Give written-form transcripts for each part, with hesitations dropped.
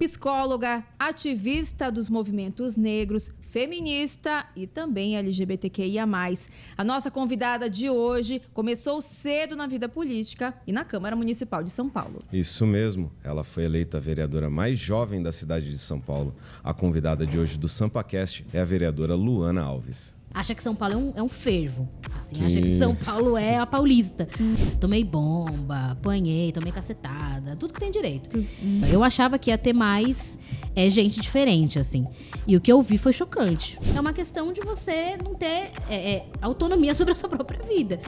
psicóloga, ativista dos movimentos negros, feminista e também LGBTQIA+. A nossa convidada de hoje começou cedo na vida política e na Câmara Municipal de São Paulo. Isso mesmo, ela foi eleita a vereadora mais jovem da cidade de São Paulo. A convidada de hoje do SampaCast é a vereadora Luana Alves. Acha que São Paulo é um fervo. Assim, acha que São Paulo é a paulista. Tomei bomba, apanhei, tomei cacetada, tudo que tem direito. Eu achava que ia ter mais gente diferente, assim. E o que eu vi foi chocante. É uma questão de você não ter autonomia sobre a sua própria vida.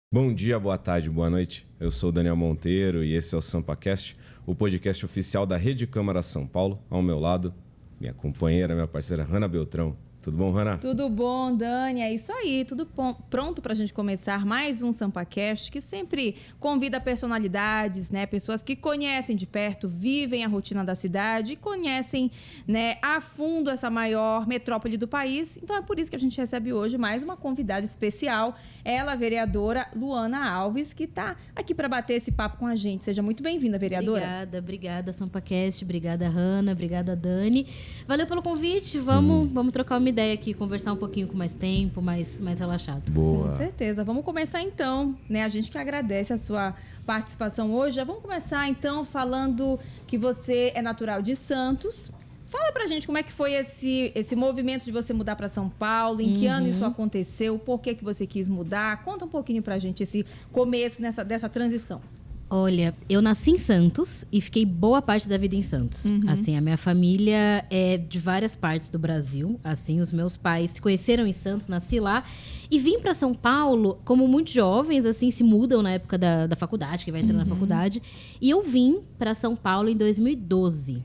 Bom dia, boa tarde, boa noite. Eu sou o Daniel Monteiro e esse é o SampaCast, o podcast oficial da Rede Câmara São Paulo. Ao meu lado, minha companheira, minha parceira, Hanna Beltrão. Tudo bom, Hanna? Tudo bom, Dani? É isso aí, tudo pronto para a gente começar mais um SampaCast, que sempre convida personalidades, né? Pessoas que conhecem de perto, vivem a rotina da cidade e conhecem, né, a fundo essa maior metrópole do país. Então é por isso que a gente recebe hoje mais uma convidada especial, ela, a vereadora Luana Alves, que está aqui para bater esse papo com a gente. Seja muito bem-vinda, vereadora. Obrigada, SampaCast, obrigada, Hanna, obrigada, Dani. Valeu pelo convite, vamos trocar uma ideia aqui, conversar um pouquinho com mais tempo, mais relaxado. Boa. Com certeza. Vamos começar então, né? A gente que agradece a sua participação hoje. Já vamos começar então falando que você é natural de Santos. Fala pra gente como é que foi esse movimento de você mudar para São Paulo, em que ano isso aconteceu, por que você quis mudar? Conta um pouquinho pra gente esse começo dessa transição. Olha, eu nasci em Santos e fiquei boa parte da vida em Santos. Assim, a minha família é de várias partes do Brasil. Assim, os meus pais se conheceram em Santos, nasci lá. E vim para São Paulo, como muitos jovens, assim, se mudam na época da faculdade, que vai entrar na faculdade. E eu vim para São Paulo em 2012.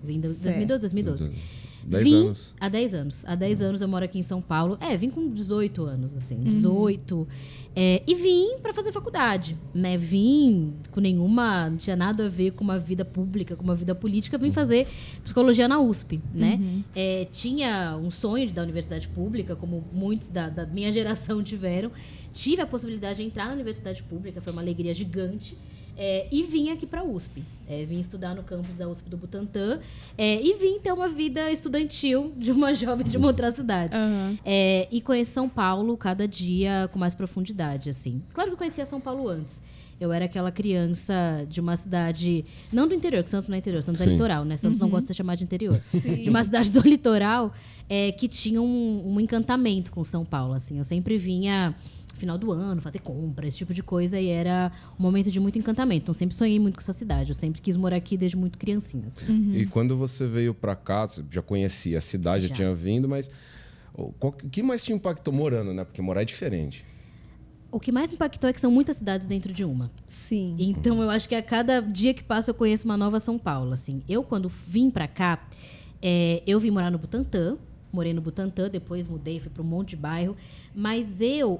Vim em 2012. 10 anos. Há 10 anos. Há 10 anos eu moro aqui em São Paulo. Vim com 18 anos, assim. 18. E vim para fazer faculdade, né? Vim com não tinha nada a ver com uma vida pública, com uma vida política. Vim fazer psicologia na USP, né? Tinha um sonho da universidade pública, como muitos da minha geração tiveram. Tive a possibilidade de entrar na universidade pública, foi uma alegria gigante. E vim aqui para a USP. Vim estudar no campus da USP do Butantã. E vim ter uma vida estudantil de uma jovem de uma outra cidade. E conheço São Paulo cada dia com mais profundidade, assim. Claro que eu conhecia São Paulo antes. Eu era aquela criança de uma cidade... Não do interior, que Santos não é interior. Santos é litoral, né? Santos não gosta de ser chamado de interior. De uma cidade do litoral que tinha um encantamento com São Paulo, assim. Eu sempre vinha... final do ano, fazer compra, esse tipo de coisa, e era um momento de muito encantamento. Então, sempre sonhei muito com essa cidade. Eu sempre quis morar aqui desde muito criancinha. Assim. E quando você veio pra cá, você já conhecia a cidade, já tinha vindo, mas o que mais te impactou morando, né? Porque morar é diferente. O que mais me impactou é que são muitas cidades dentro de uma. Sim. Então, eu acho que a cada dia que passa eu conheço uma nova São Paulo, assim. Eu, quando vim pra cá, eu vim morar no Butantã. Morei no Butantã, depois mudei, fui para um monte de bairro. Mas eu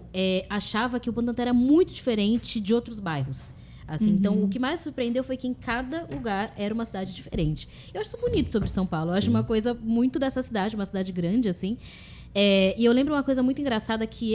achava que o Butantã era muito diferente de outros bairros. Assim, então, o que mais surpreendeu foi que em cada lugar era uma cidade diferente. Eu acho isso bonito sobre São Paulo. Eu acho uma coisa muito dessa cidade, uma cidade grande, assim. E eu lembro uma coisa muito engraçada que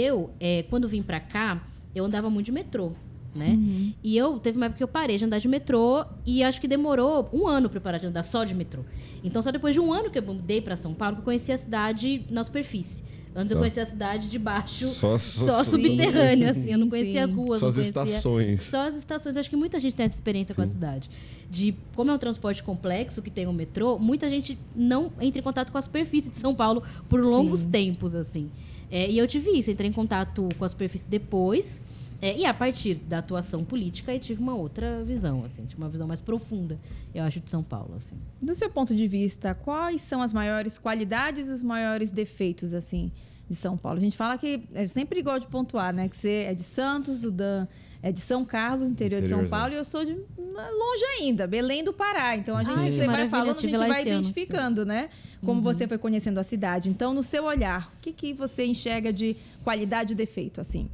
quando vim para cá, eu andava muito de metrô. Né? E teve uma época que eu parei de andar de metrô e acho que demorou 1 ano para eu parar de andar só de metrô. Então, só depois de 1 ano que eu mudei para São Paulo, que eu conheci a cidade na superfície. Antes eu conhecia a cidade de baixo, só subterrâneo, assim. Eu não conhecia as ruas, só não as conhecia... estações. Só as estações. Eu acho que muita gente tem essa experiência com a cidade. De como é um transporte complexo, que tem o metrô, muita gente não entra em contato com a superfície de São Paulo por longos tempos, assim. E eu tive isso, entrei em contato com a superfície depois... e a partir da atuação política, eu tive uma outra visão, assim, uma visão mais profunda, eu acho, de São Paulo, assim. Do seu ponto de vista, quais são as maiores qualidades e os maiores defeitos, assim, de São Paulo? A gente fala que, eu sempre gosto de pontuar, né, que você é de Santos, o Dan é de São Carlos, interior de São Paulo, e eu sou de longe ainda, Belém do Pará. Então, você vai falando, a gente vai identificando, né, como você foi conhecendo a cidade. Então, no seu olhar, o que você enxerga de qualidade e defeito, assim?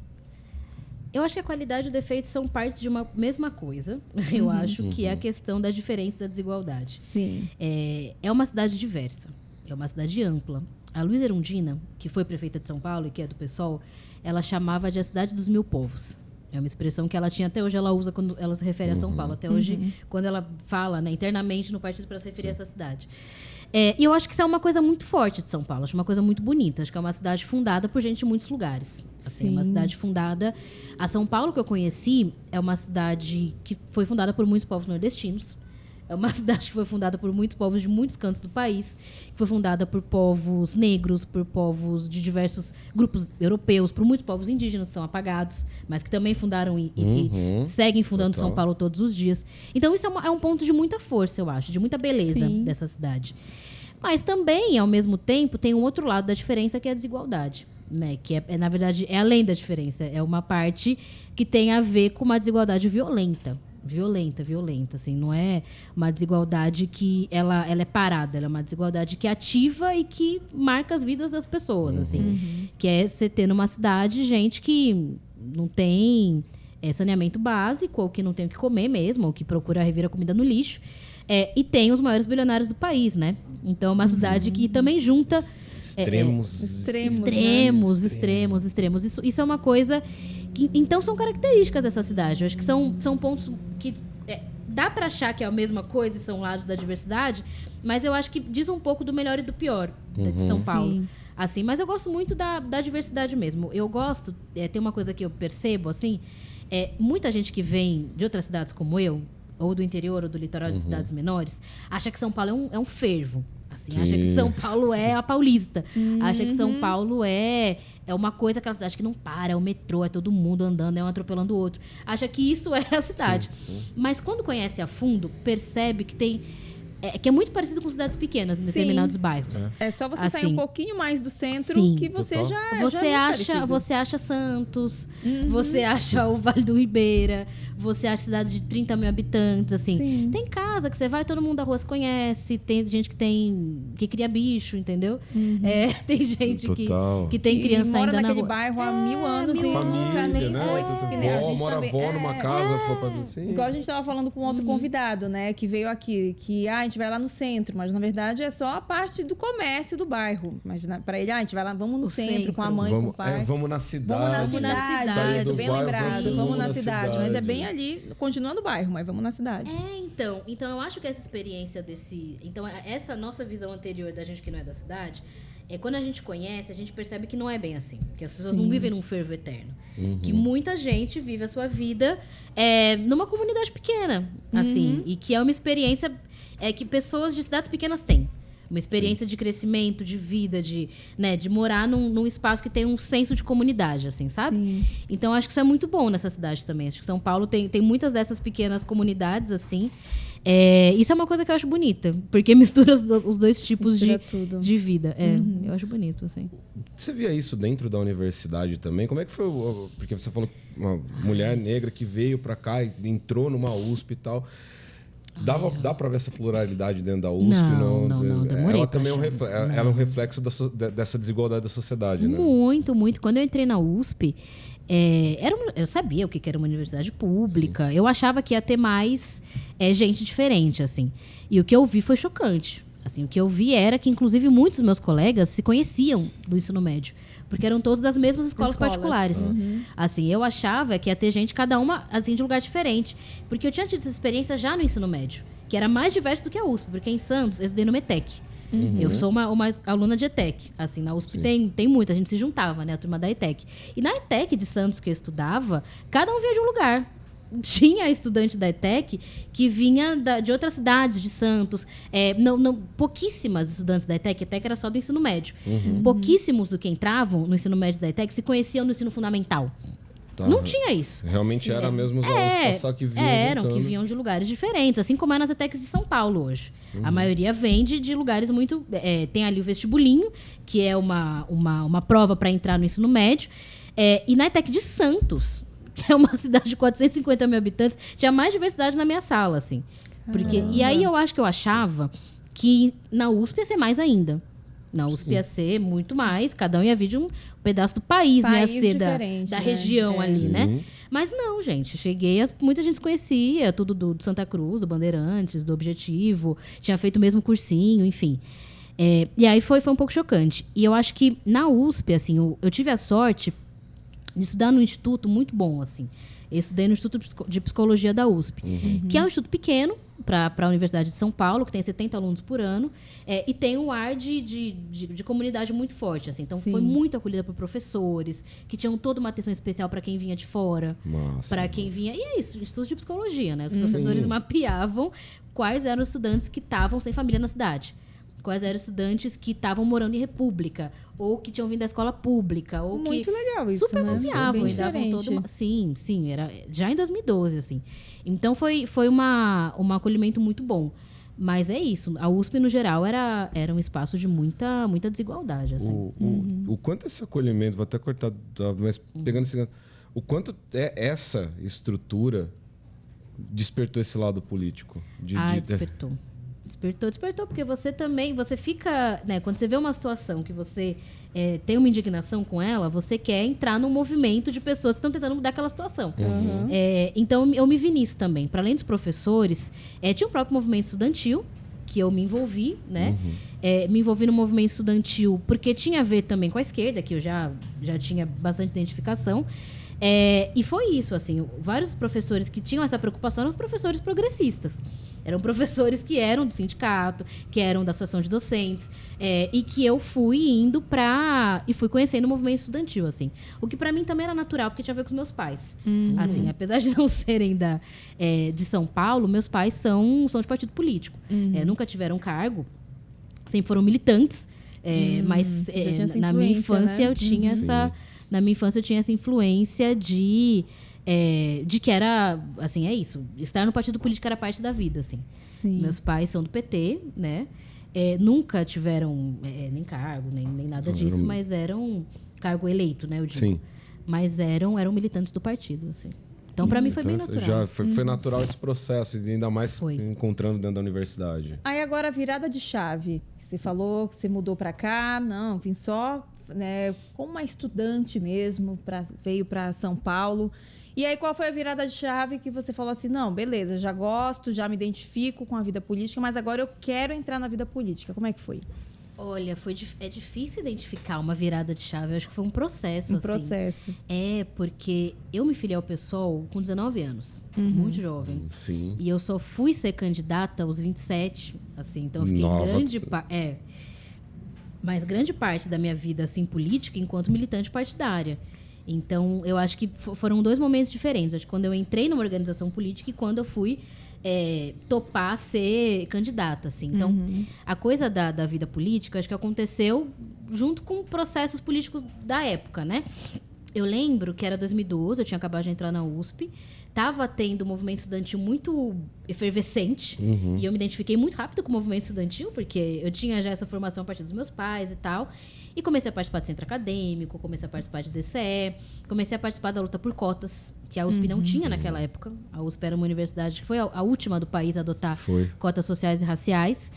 Eu acho que a qualidade e o defeito são partes de uma mesma coisa. Eu acho que é a questão da diferença e da desigualdade. Sim. É uma cidade diversa. É uma cidade ampla. A Luísa Erundina, que foi prefeita de São Paulo e que é do PSOL, ela chamava de a cidade dos 1000 povos. É uma expressão que ela tinha até hoje, ela usa quando ela se refere a São Paulo. Até hoje, quando ela fala, né, internamente no partido para se referir a essa cidade. E eu acho que isso é uma coisa muito forte de São Paulo. Acho uma coisa muito bonita. Acho que é uma cidade fundada por gente de muitos lugares. Assim, é uma cidade fundada... A São Paulo que eu conheci é uma cidade que foi fundada por muitos povos nordestinos. É uma cidade que foi fundada por muitos povos de muitos cantos do país, que foi fundada por povos negros, por povos de diversos grupos europeus, por muitos povos indígenas que são apagados, mas que também fundaram e seguem fundando São Paulo todos os dias. Então isso é um ponto de muita força, eu acho, de muita beleza dessa cidade. Mas também, ao mesmo tempo, tem um outro lado da diferença, que é a desigualdade. Né? Que na verdade, é além da diferença. É uma parte que tem a ver com uma desigualdade violenta. Violenta, assim, não é uma desigualdade que ela é parada, ela é uma desigualdade que é ativa e que marca as vidas das pessoas, assim, que é você ter numa cidade gente que não tem saneamento básico, ou que não tem o que comer mesmo, ou que procura revirar comida no lixo, e tem os maiores bilionários do país, né? Então é uma cidade que também junta extremos. Isso é uma coisa que, então, são características dessa cidade. Eu acho que são pontos que dá pra achar que é a mesma coisa e são lados da diversidade, mas eu acho que diz um pouco do melhor e do pior de São Paulo. Assim, mas eu gosto muito da diversidade mesmo. Eu gosto, tem uma coisa que eu percebo, assim, muita gente que vem de outras cidades como eu, ou do interior, ou do litoral de cidades menores, acha que São Paulo é um fervo. Assim, acha que São Paulo é a paulista. Acha que São Paulo é uma coisa, aquela cidade que não para, é o metrô, é todo mundo andando, é um atropelando o outro. Acha que isso é a cidade. Mas quando conhece a fundo, percebe que que é muito parecido com cidades pequenas em determinados bairros. É só você sair um pouquinho mais do centro que você você acha Santos, você acha o Vale do Ribeira, você acha cidades de 30 mil habitantes, assim. Tem casa que você vai, todo mundo da rua se conhece, tem gente que cria bicho, entendeu? Tem gente que tem criança ainda na rua. Mora naquele bairro há 1000 anos e nunca nem foi. Mora avó numa casa, igual a gente estava falando com outro convidado, né, que veio aqui, que a gente vai lá no centro, mas na verdade é só a parte do comércio do bairro. Mas para ele, a gente vai lá, vamos no centro com a mãe, com o pai. Vamos na cidade. Vamos na cidade, bem lembrado. Vamos na cidade, mas é bem ali, continua no bairro, mas vamos na cidade. Então eu acho que essa experiência então essa nossa visão anterior da gente que não é da cidade, quando a gente conhece, a gente percebe que não é bem assim, que as pessoas não vivem num fervo eterno, que muita gente vive a sua vida numa comunidade pequena, assim, e que é uma experiência que pessoas de cidades pequenas têm. Uma experiência de crescimento, de vida, de morar num espaço que tem um senso de comunidade, assim, sabe? Sim. Então, acho que isso é muito bom nessa cidade também. Acho que São Paulo tem muitas dessas pequenas comunidades, assim. Isso é uma coisa que eu acho bonita, porque mistura os dois tipos de vida. Eu acho bonito, assim. Você via isso dentro da universidade também? Como é que foi? Porque você falou uma mulher negra que veio para cá e entrou numa USP e tal. Dá para ver essa pluralidade dentro da USP? Não, demorei. Ela também é um reflexo dessa desigualdade da sociedade, né? Muito. Quando eu entrei na USP, eu sabia o que era uma universidade pública. Eu achava que ia ter mais gente diferente, assim. E o que eu vi foi chocante. Assim, o que eu vi era que, inclusive, muitos dos meus colegas se conheciam do ensino médio. Porque eram todos das mesmas escolas particulares. Assim, eu achava que ia ter gente, cada uma, assim, de lugar diferente. Porque eu tinha tido essa experiência já no ensino médio, que era mais diverso do que a USP. Porque em Santos, eu estudei no METEC. Eu sou uma aluna de ETEC. Assim, na USP tem muita, a gente se juntava, né? A turma da ETEC. E na ETEC de Santos, que eu estudava, cada um vinha de um lugar. Tinha estudante da ETEC que vinha de outras cidades de Santos. Pouquíssimas estudantes da ETEC. A ETEC era só do ensino médio. Pouquíssimos do que entravam no ensino médio da ETEC se conheciam no ensino fundamental. Tá. Não tinha isso. Realmente era mesmo os alunos só que vinham que vinham de lugares diferentes. Assim como é nas ETECs de São Paulo hoje. A maioria vem de lugares muito... tem ali o vestibulinho, que é uma prova para entrar no ensino médio. E na ETEC de Santos, que é uma cidade de 450 mil habitantes, tinha mais diversidade na minha sala, assim. E aí eu acho que eu achava que na USP ia ser mais ainda. Na USP ia ser muito mais, cada um ia vir de um pedaço do país, não ia ser da região ali, né? Mas não, gente, cheguei, muita gente se conhecia, tudo do Santa Cruz, do Bandeirantes, do Objetivo, tinha feito o mesmo cursinho, enfim. E aí foi um pouco chocante. E eu acho que na USP, assim, eu tive a sorte de estudar num instituto muito bom, assim. Eu estudei no Instituto de Psicologia da USP, que é um instituto pequeno para a Universidade de São Paulo, que tem 70 alunos por ano, e tem um ar de comunidade muito forte. Assim. Então, foi muito acolhida por professores, que tinham toda uma atenção especial para quem vinha de fora, para quem vinha... E é isso, estudo de psicologia, né? Os professores mapeavam quais eram os estudantes que estavam sem família na cidade. Quais eram os estudantes que estavam morando em república, ou que tinham vindo da escola pública, ou muito que legal isso, super né? mapeavam e davam todo uma... Sim, era já em 2012, assim. Então foi um acolhimento muito bom. Mas é isso, a USP no geral era um espaço de muita desigualdade, assim. O quanto esse acolhimento, vou até cortar, mas pegando esse, o quanto essa estrutura despertou esse lado político? Despertou. Despertou, porque você também, você fica, né, quando você vê uma situação que você tem uma indignação com ela, você quer entrar num movimento de pessoas que estão tentando mudar aquela situação. Então, eu me vi nisso também. Para além dos professores, tinha o próprio movimento estudantil, que eu me envolvi, né? Me envolvi no movimento estudantil porque tinha a ver também com a esquerda, que eu já tinha bastante identificação. E foi isso, assim, vários professores que tinham essa preocupação eram professores progressistas. Eram professores que eram do sindicato, que eram da associação de docentes, e que eu fui indo e fui conhecendo o movimento estudantil, assim. O que para mim também era natural, porque tinha a ver com os meus pais. Assim, apesar de não serem de São Paulo, meus pais são de partido político. Nunca tiveram cargo, sempre foram militantes, mas na minha infância, né? Eu tinha essa... Na minha infância eu tinha essa influência de que era, assim, é isso. Estar no partido político era parte da vida, assim. Sim. Meus pais são do PT, né? Nunca tiveram nem cargo, nem nada disso, mas eram cargo eleito, né? Eu digo. Sim. Mas eram militantes do partido, assim. Então, para mim foi bem natural. Já foi natural esse processo, e ainda mais encontrando dentro da universidade. Aí agora a virada de chave. Você falou que você mudou para cá, não, vim só... Né, como uma estudante mesmo, veio para São Paulo. E aí, qual foi a virada de chave que você falou assim, não, beleza, já gosto, já me identifico com a vida política, mas agora eu quero entrar na vida política. Como é que foi? Olha, é difícil identificar uma virada de chave. Eu acho que foi um processo, processo. Porque eu me filiei ao PSOL com 19 anos. Muito jovem. Sim. E eu só fui ser candidata aos 27, assim. Então, eu fiquei mas grande parte da minha vida, assim, política, enquanto militante partidária. Então, eu acho que foram 2 momentos diferentes. Acho que quando eu entrei numa organização política e quando eu fui topar ser candidata, assim. Então, a coisa da vida política, acho que aconteceu junto com processos políticos da época, né? Eu lembro que era 2012, eu tinha acabado de entrar na USP, estava tendo um movimento estudantil muito efervescente, e eu me identifiquei muito rápido com o movimento estudantil, porque eu tinha já essa formação a partir dos meus pais e tal, e comecei a participar do centro acadêmico, comecei a participar de DCE, comecei a participar da luta por cotas, que a USP não tinha naquela época. A USP era uma universidade que foi a última do país a adotar cotas sociais e raciais.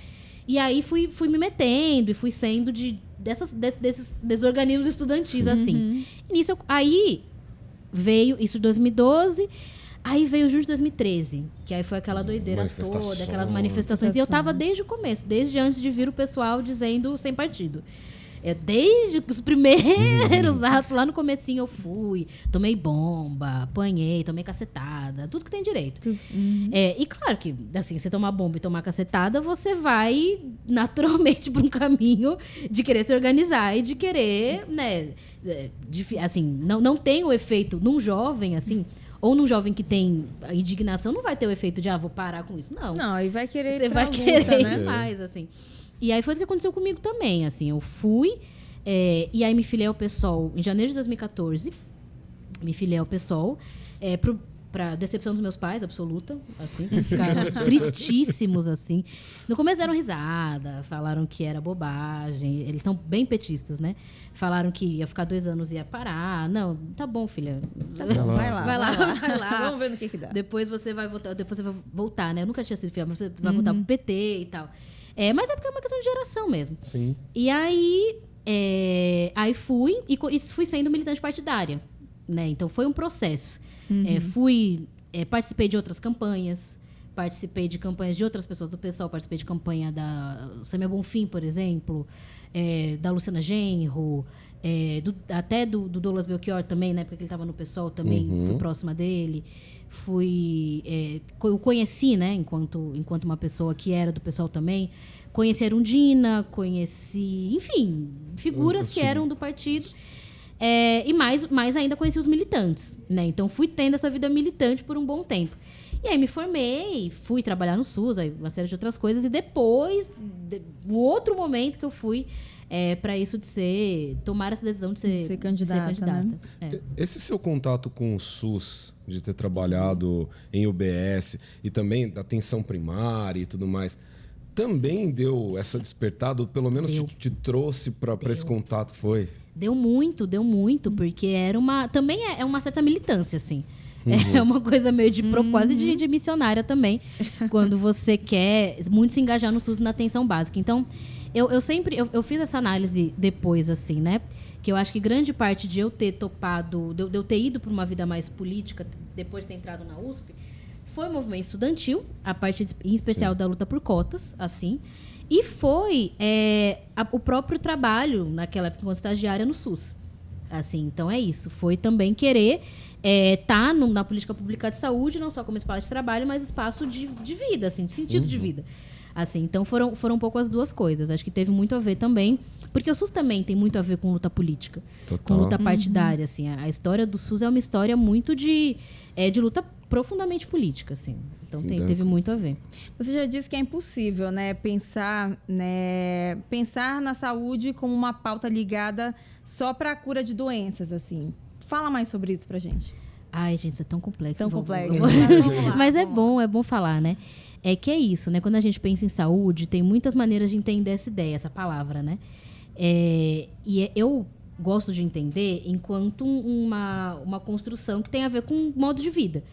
E aí fui me metendo e fui sendo desses organismos estudantis, assim. E nisso, aí veio isso em 2012, aí veio junho de 2013, que aí foi aquela doideira toda, aquelas manifestações. E eu tava desde o começo, desde antes de vir o pessoal dizendo sem partido. Desde os primeiros atos, lá no comecinho eu fui, tomei bomba, apanhei, tomei cacetada, tudo que tem direito. E claro que, assim, você tomar bomba e tomar cacetada, você vai naturalmente para um caminho de querer se organizar e de querer, né, assim, não tem o efeito num jovem, assim, ou num jovem que tem a indignação, não vai ter o efeito de, vou parar com isso, não. Não, e vai querer você vai querer ir mais, assim. E aí foi isso que aconteceu comigo também, assim, eu fui, e aí me filiei ao PSOL em janeiro de 2014, me filiei ao PSOL, pra decepção dos meus pais, absoluta, assim, ficaram tristíssimos, assim. No começo deram risada, falaram que era bobagem, eles são bem petistas, né? Falaram que ia ficar 2 anos e ia parar. Não, tá bom, filha. Tá bom, vai lá. Vamos ver no que dá. Depois você vai voltar, né? Eu nunca tinha sido filha, mas você vai voltar pro PT e tal. Mas é porque é uma questão de geração mesmo. Sim. E aí, fui e fui sendo militante partidária, né? Então, foi um processo. Participei de outras campanhas, participei de campanhas de outras pessoas do PSOL, participei de campanha da Samia Bonfim, por exemplo, da Luciana Genro, até do Douglas Belchior também, na época que ele estava no PSOL também, fui próxima dele. Eu conheci, né, enquanto uma pessoa que era do PSOL também. Conheci a Erundina, enfim, figuras que eram do partido. E mais ainda conheci os militantes, né? Então fui tendo essa vida militante por um bom tempo. E aí me formei, fui trabalhar no SUS, aí uma série de outras coisas. E depois, um outro momento que eu fui para isso tomar essa decisão de ser candidata. Né? Esse seu contato com o SUS, de ter trabalhado em UBS e também da atenção primária e tudo mais, também deu essa despertada, ou pelo menos te trouxe para esse contato, foi? Deu muito, porque também é uma certa militância, assim. É uma coisa meio quase de missionária também, quando você quer muito se engajar no SUS, na atenção básica. Então, eu fiz essa análise depois, assim, né? Que eu acho que grande parte de eu ter topado, de eu ter ido para uma vida mais política, depois de ter entrado na USP, foi o movimento estudantil, a parte em especial da luta por cotas, assim, e foi o próprio trabalho, naquela época, enquanto estagiária no SUS. Assim, então é isso. Foi também querer estar na política pública de saúde, não só como espaço de trabalho, mas espaço de vida, assim, de sentido de vida. Assim, então foram um pouco as duas coisas. Acho que teve muito a ver também, porque o SUS também tem muito a ver com luta política, com luta partidária. Assim. A história do SUS é uma história muito de luta profundamente política, assim. Então teve muito a ver. Você já disse que é impossível, né, pensar na saúde como uma pauta ligada só para a cura de doenças, assim. Fala mais sobre isso pra gente. Ai, gente, isso é tão complexo. Tão complexo. Mas é bom falar, né? Que é isso, né? Quando a gente pensa em saúde, tem muitas maneiras de entender essa ideia, essa palavra, né? Eu gosto de entender enquanto uma construção que tem a ver com modo de vida.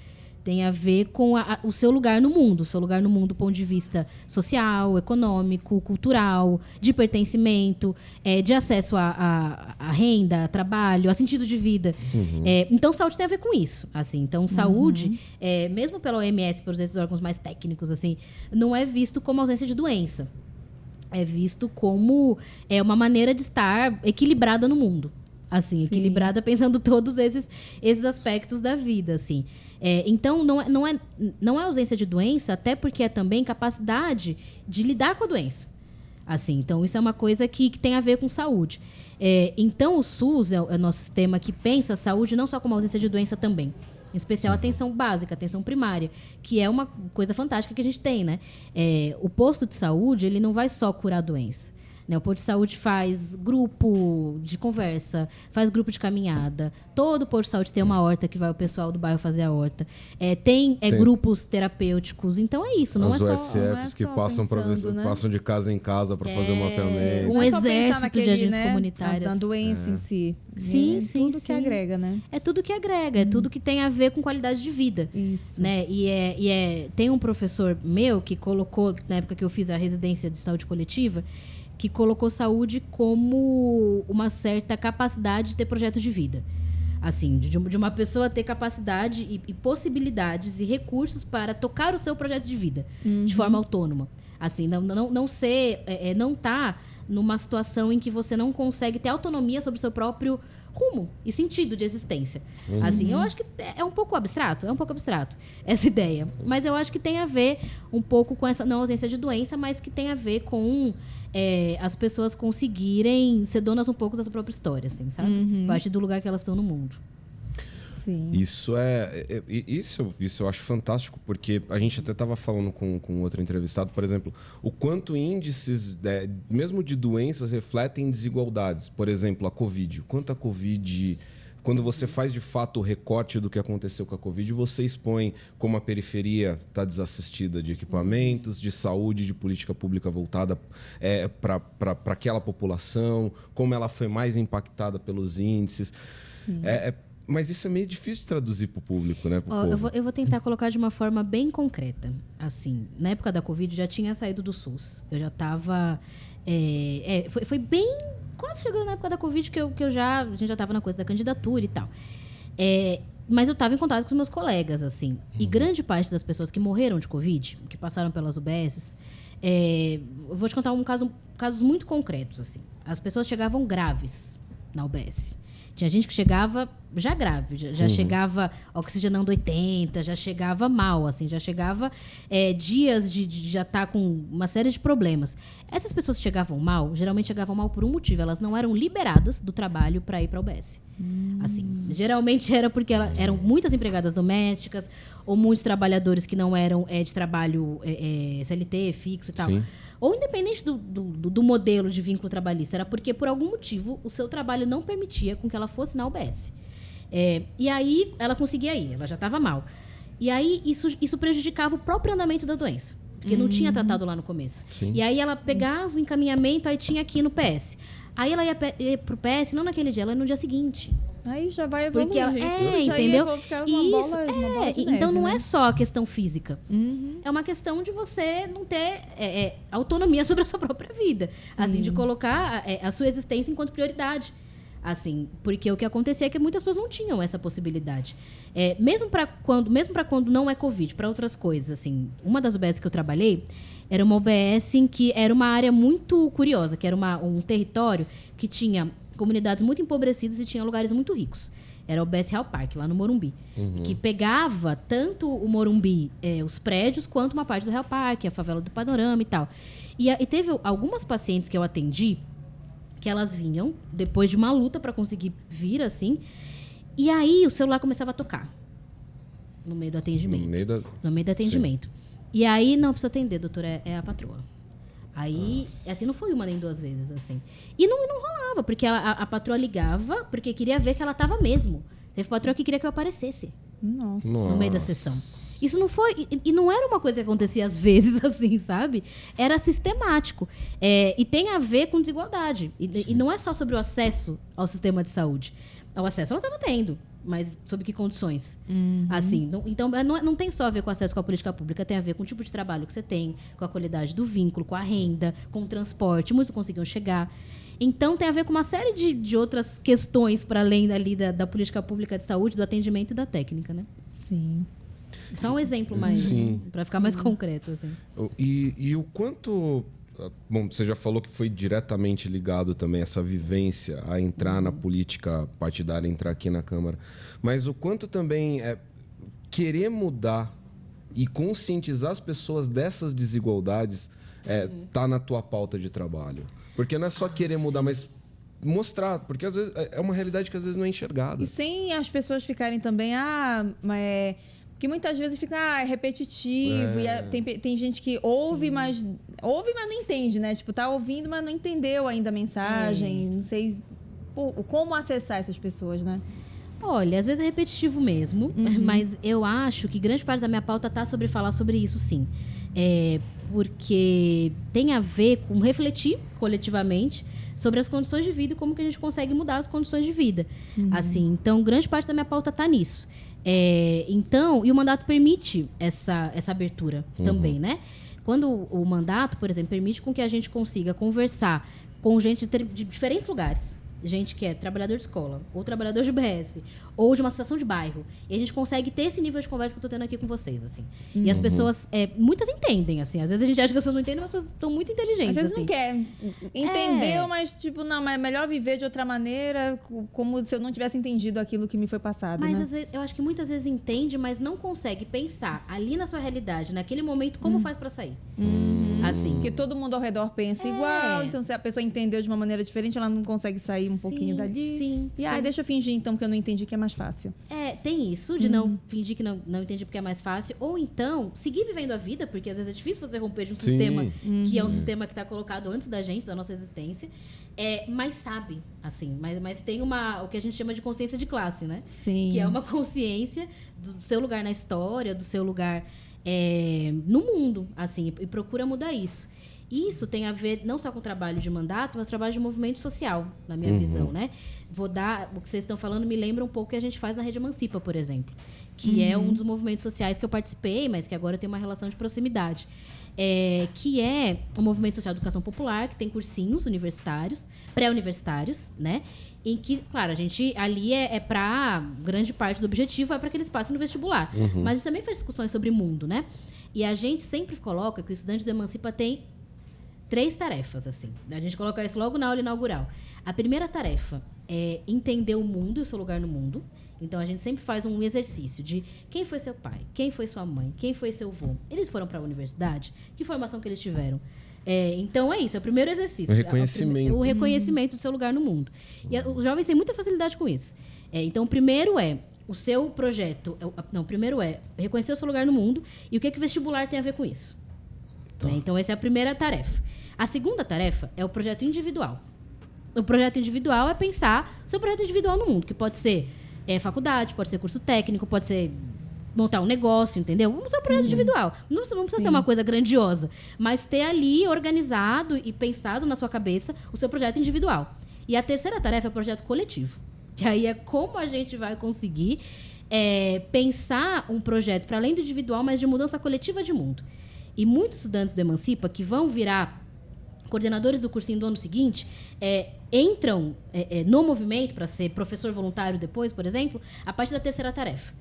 Tem a ver com o seu lugar no mundo. O seu lugar no mundo do ponto de vista social, econômico, cultural, de pertencimento, de acesso à renda, a trabalho, a sentido de vida. Então, saúde tem a ver com isso. Assim. Então, saúde, mesmo pela OMS, por esses órgãos mais técnicos, assim, não é visto como ausência de doença. É visto como uma maneira de estar equilibrada no mundo. Assim, equilibrada pensando todos esses aspectos da vida, assim. Então, não é ausência de doença, até porque é também capacidade de lidar com a doença. Assim, então, isso é uma coisa que tem a ver com saúde. Então, o SUS é o nosso sistema que pensa a saúde não só como ausência de doença também. Em especial, atenção básica, atenção primária, que é uma coisa fantástica que a gente tem, né? O posto de saúde, ele não vai só curar a doença. Né? O posto de saúde faz grupo de conversa, faz grupo de caminhada. Todo posto de saúde tem uma horta que vai o pessoal do bairro fazer a horta. Tem grupos terapêuticos. Então é isso, não é só... Os OSFs que passam de casa em casa para fazer o mapeamento. Um exército de agentes comunitários. Da doença em si. Sim. Tudo que agrega, né? É tudo que agrega, é tudo que tem a ver com qualidade de vida. Isso. Né? Tem um professor meu que colocou, na época que eu fiz a residência de saúde coletiva, que colocou saúde como uma certa capacidade de ter projetos de vida. Assim, de uma pessoa ter capacidade e possibilidades e recursos para tocar o seu projeto de vida de forma autônoma. Assim, não tá numa situação em que você não consegue ter autonomia sobre o seu próprio rumo e sentido de existência. Assim, eu acho que é um pouco abstrato essa ideia. Mas eu acho que tem a ver um pouco com essa não ausência de doença, mas que tem a ver com as pessoas conseguirem ser donas um pouco da sua própria história, assim, sabe? A partir do lugar que elas estão no mundo. Sim. Isso eu acho fantástico, porque a gente até estava falando com outro entrevistado, por exemplo, o quanto índices, mesmo de doenças, refletem desigualdades. Por exemplo, a Covid. O quanto a Covid... Quando você faz, de fato, o recorte do que aconteceu com a Covid, você expõe como a periferia está desassistida de equipamentos, de saúde, de política pública voltada para aquela população, como ela foi mais impactada pelos índices. Mas isso é meio difícil de traduzir para o público, né? Eu vou tentar colocar de uma forma bem concreta. Assim, na época da Covid, eu já tinha saído do SUS. Eu já estava... foi bem... Quase chegando na época da Covid, que a gente já estava na coisa da candidatura e tal. Mas eu estava em contato com os meus colegas, assim. E grande parte das pessoas que morreram de Covid, que passaram pelas UBSs, eu vou te contar casos muito concretos, assim. As pessoas chegavam graves. na UBS. Tinha gente que chegava já grave, já chegava oxigenando 80, já chegava mal, assim, já chegava dias de já estar com uma série de problemas. Essas pessoas que chegavam mal, geralmente chegavam mal por um motivo, elas não eram liberadas do trabalho para ir para a UBS. Assim, geralmente era porque eram muitas empregadas domésticas ou muitos trabalhadores que não eram de trabalho CLT, fixo e tal. Sim. Ou independente do modelo de vínculo trabalhista, era porque, por algum motivo, o seu trabalho não permitia com que ela fosse na UBS. E aí, ela conseguia ir, ela já estava mal. E aí, isso prejudicava o próprio andamento da doença, porque não tinha tratado lá no começo. Sim. E aí, ela pegava o encaminhamento, aí tinha aqui no PS. Aí, ela ia pro PS, não naquele dia, ela ia no dia seguinte. Aí já vai evoluir. Porque entendeu? Então não é só a questão física. É uma questão de você não ter autonomia sobre a sua própria vida. Assim, de colocar a sua existência enquanto prioridade. Assim, porque o que acontecia é que muitas pessoas não tinham essa possibilidade. Mesmo para quando não é Covid, para outras coisas. Assim, uma das UBS que eu trabalhei era uma UBS em que era uma área muito curiosa, que era um território que tinha comunidades muito empobrecidas e tinha lugares muito ricos. Era o UBS Real Parque, lá no Morumbi. Que pegava tanto o Morumbi, os prédios, quanto uma parte do Real Parque, a favela do Panorama e tal. E teve algumas pacientes que eu atendi, que elas vinham, depois de uma luta para conseguir vir, assim, e aí o celular começava a tocar. No meio do atendimento. No meio do atendimento. Sim. E aí, não precisa atender, doutora, é a patroa. Aí, assim, não foi uma nem duas vezes, assim. E não rolava, porque a patroa ligava, porque queria ver que ela estava mesmo. Teve patroa que queria que eu aparecesse. Nossa. No meio da sessão. Isso não foi... E não era uma coisa que acontecia às vezes, assim, sabe? Era sistemático. E tem a ver com desigualdade. E não é só sobre o acesso ao sistema de saúde. O acesso ela estava tendo, mas sob que condições? Assim, então, não tem só a ver com o acesso com a política pública, tem a ver com o tipo de trabalho que você tem, com a qualidade do vínculo, com a renda, com o transporte, muitos conseguiam chegar. Então, tem a ver com uma série de outras questões para além ali da política pública de saúde, do atendimento e da técnica, né? Sim. Só um exemplo mais, para ficar mais concreto, assim. E o quanto... Bom, você já falou que foi diretamente ligado também essa vivência a entrar na política partidária, entrar aqui na Câmara. Mas o quanto também querer mudar e conscientizar as pessoas dessas desigualdades tá na tua pauta de trabalho. Porque não é só querer mudar, mas mostrar, porque às vezes é uma realidade que às vezes não é enxergada. E sem as pessoas ficarem também, que muitas vezes fica repetitivo. E tem gente que ouve, mas não entende, né? Tipo, tá ouvindo, mas não entendeu ainda a mensagem. Não sei como acessar essas pessoas, né? Olha, às vezes é repetitivo mesmo, mas eu acho que grande parte da minha pauta tá sobre falar sobre isso, sim. Porque tem a ver com refletir coletivamente sobre as condições de vida e como que a gente consegue mudar as condições de vida. Assim, então, grande parte da minha pauta tá nisso. Então, e o mandato permite essa abertura também, né? Quando o mandato, por exemplo, permite com que a gente consiga conversar com gente de diferentes lugares. Gente que é trabalhador de escola, ou trabalhador de UBS, ou de uma associação de bairro. E a gente consegue ter esse nível de conversa que eu tô tendo aqui com vocês, assim. E as pessoas, muitas entendem, assim. Às vezes a gente acha que as pessoas não entendem, mas as pessoas são muito inteligentes, às vezes assim. não quer. Entendeu, mas tipo, não, é melhor viver de outra maneira, como se eu não tivesse entendido aquilo que me foi passado, mas né? às vezes, eu acho que muitas vezes entende, mas não consegue pensar ali na sua realidade, naquele momento, como faz pra sair. Assim. Porque todo mundo ao redor pensa igual, então se a pessoa entendeu de uma maneira diferente, ela não consegue sair um pouquinho dali. Sim. Deixa eu fingir então que eu não entendi, que é mais fácil. Tem isso, de não fingir que não entendi porque é mais fácil. Ou então, seguir vivendo a vida, porque às vezes é difícil você romper de um sistema que é um sistema que está colocado antes da gente, da nossa existência. Mas sabe, assim, mas tem o que a gente chama de consciência de classe, né? Sim. Que é uma consciência do seu lugar na história, do seu lugar no mundo, assim, e procura mudar isso. Isso tem a ver não só com o trabalho de mandato, mas trabalho de movimento social, na minha visão, né? O que vocês estão falando me lembra um pouco o que a gente faz na Rede Emancipa, por exemplo, que é um dos movimentos sociais que eu participei, mas que agora tem uma relação de proximidade. Que é o movimento social de educação popular, que tem cursinhos universitários, pré-universitários, né? Em que, claro, a gente ali para grande parte do objetivo é para que eles passem no vestibular. Mas a gente também faz discussões sobre mundo, né? E a gente sempre coloca que o estudante do Emancipa tem 3 tarefas, assim. A gente coloca isso logo na aula inaugural. A primeira tarefa entender o mundo e o seu lugar no mundo. Então, a gente sempre faz um exercício de quem foi seu pai, quem foi sua mãe, quem foi seu avô. Eles foram para a universidade? Que formação que eles tiveram? Então, é isso. É o primeiro exercício. O reconhecimento. O reconhecimento do seu lugar no mundo. E os jovens têm muita facilidade com isso. Então, o primeiro é o seu projeto... primeiro é reconhecer o seu lugar no mundo e o que o vestibular tem a ver com isso. Tá. Então, essa é a primeira tarefa. A segunda tarefa é o projeto individual. O projeto individual é pensar o seu projeto individual no mundo, que pode ser faculdade, pode ser curso técnico, pode ser montar um negócio, entendeu? O seu projeto individual. Não precisa ser uma coisa grandiosa, mas ter ali organizado e pensado na sua cabeça o seu projeto individual. E a terceira tarefa é o projeto coletivo. Que aí é como a gente vai conseguir pensar um projeto para além do individual, mas de mudança coletiva de mundo. E muitos estudantes do Emancipa que vão virar coordenadores do cursinho do ano seguinte, entram no movimento para ser professor voluntário depois, por exemplo, a partir da terceira tarefa.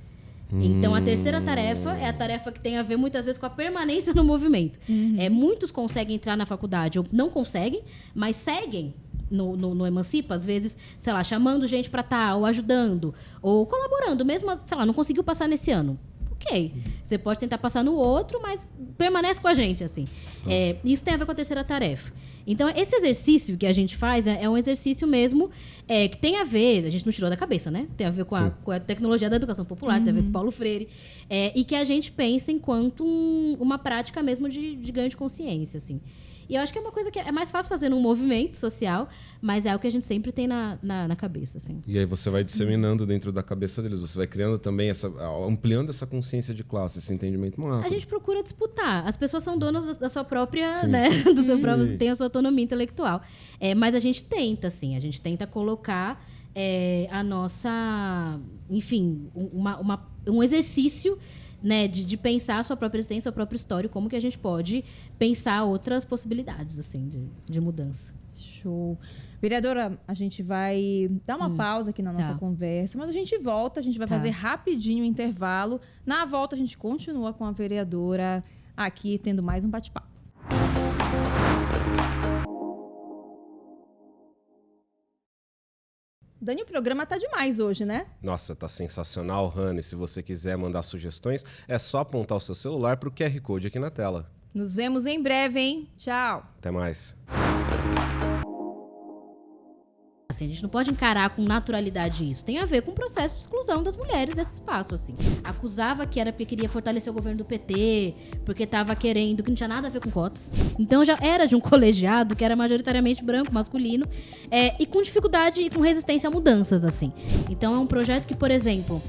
Então, a terceira tarefa é a tarefa que tem a ver, muitas vezes, com a permanência no movimento. Muitos conseguem entrar na faculdade ou não conseguem, mas seguem no Emancipa, às vezes, sei lá, chamando gente para estar, ou ajudando, ou colaborando, mesmo, sei lá, não conseguiu passar nesse ano. Ok, você pode tentar passar no outro, mas permanece com a gente, assim. Isso tem a ver com a terceira tarefa. Então, esse exercício que a gente faz é um exercício mesmo que tem a ver, a gente não tirou da cabeça, né? Tem a ver com a tecnologia da educação popular, tem a ver com Paulo Freire, e que a gente pensa enquanto uma prática mesmo de ganho de consciência, assim. E eu acho que é uma coisa que é mais fácil fazer num movimento social, mas é o que a gente sempre tem na cabeça, assim. E aí você vai disseminando dentro da cabeça deles, você vai criando também ampliando essa consciência de classe, esse entendimento macro. A gente procura disputar. As pessoas são donas da sua própria, né? Do seu próprio, tem a sua autonomia intelectual. Mas a gente tenta, assim, a gente tenta colocar a nossa, enfim, um exercício, né, de pensar a sua própria existência, a sua própria história, como que a gente pode pensar outras possibilidades, assim, de mudança. Show. Vereadora, a gente vai dar uma pausa aqui na nossa conversa, mas a gente volta, a gente vai fazer rapidinho o intervalo. Na volta, a gente continua com a vereadora aqui, tendo mais um bate-papo. Dani, o programa tá demais hoje, né? Nossa, tá sensacional, Rani. Se você quiser mandar sugestões, é só apontar o seu celular pro QR Code aqui na tela. Nos vemos em breve, hein? Tchau. Até mais. Assim, a gente não pode encarar com naturalidade isso. Tem a ver com o processo de exclusão das mulheres desse espaço, assim. Acusava que era porque queria fortalecer o governo do PT, porque estava querendo, que não tinha nada a ver com cotas. Então já era de um colegiado que era majoritariamente branco, masculino, e com dificuldade e com resistência a mudanças, assim. Então é um projeto que, por exemplo,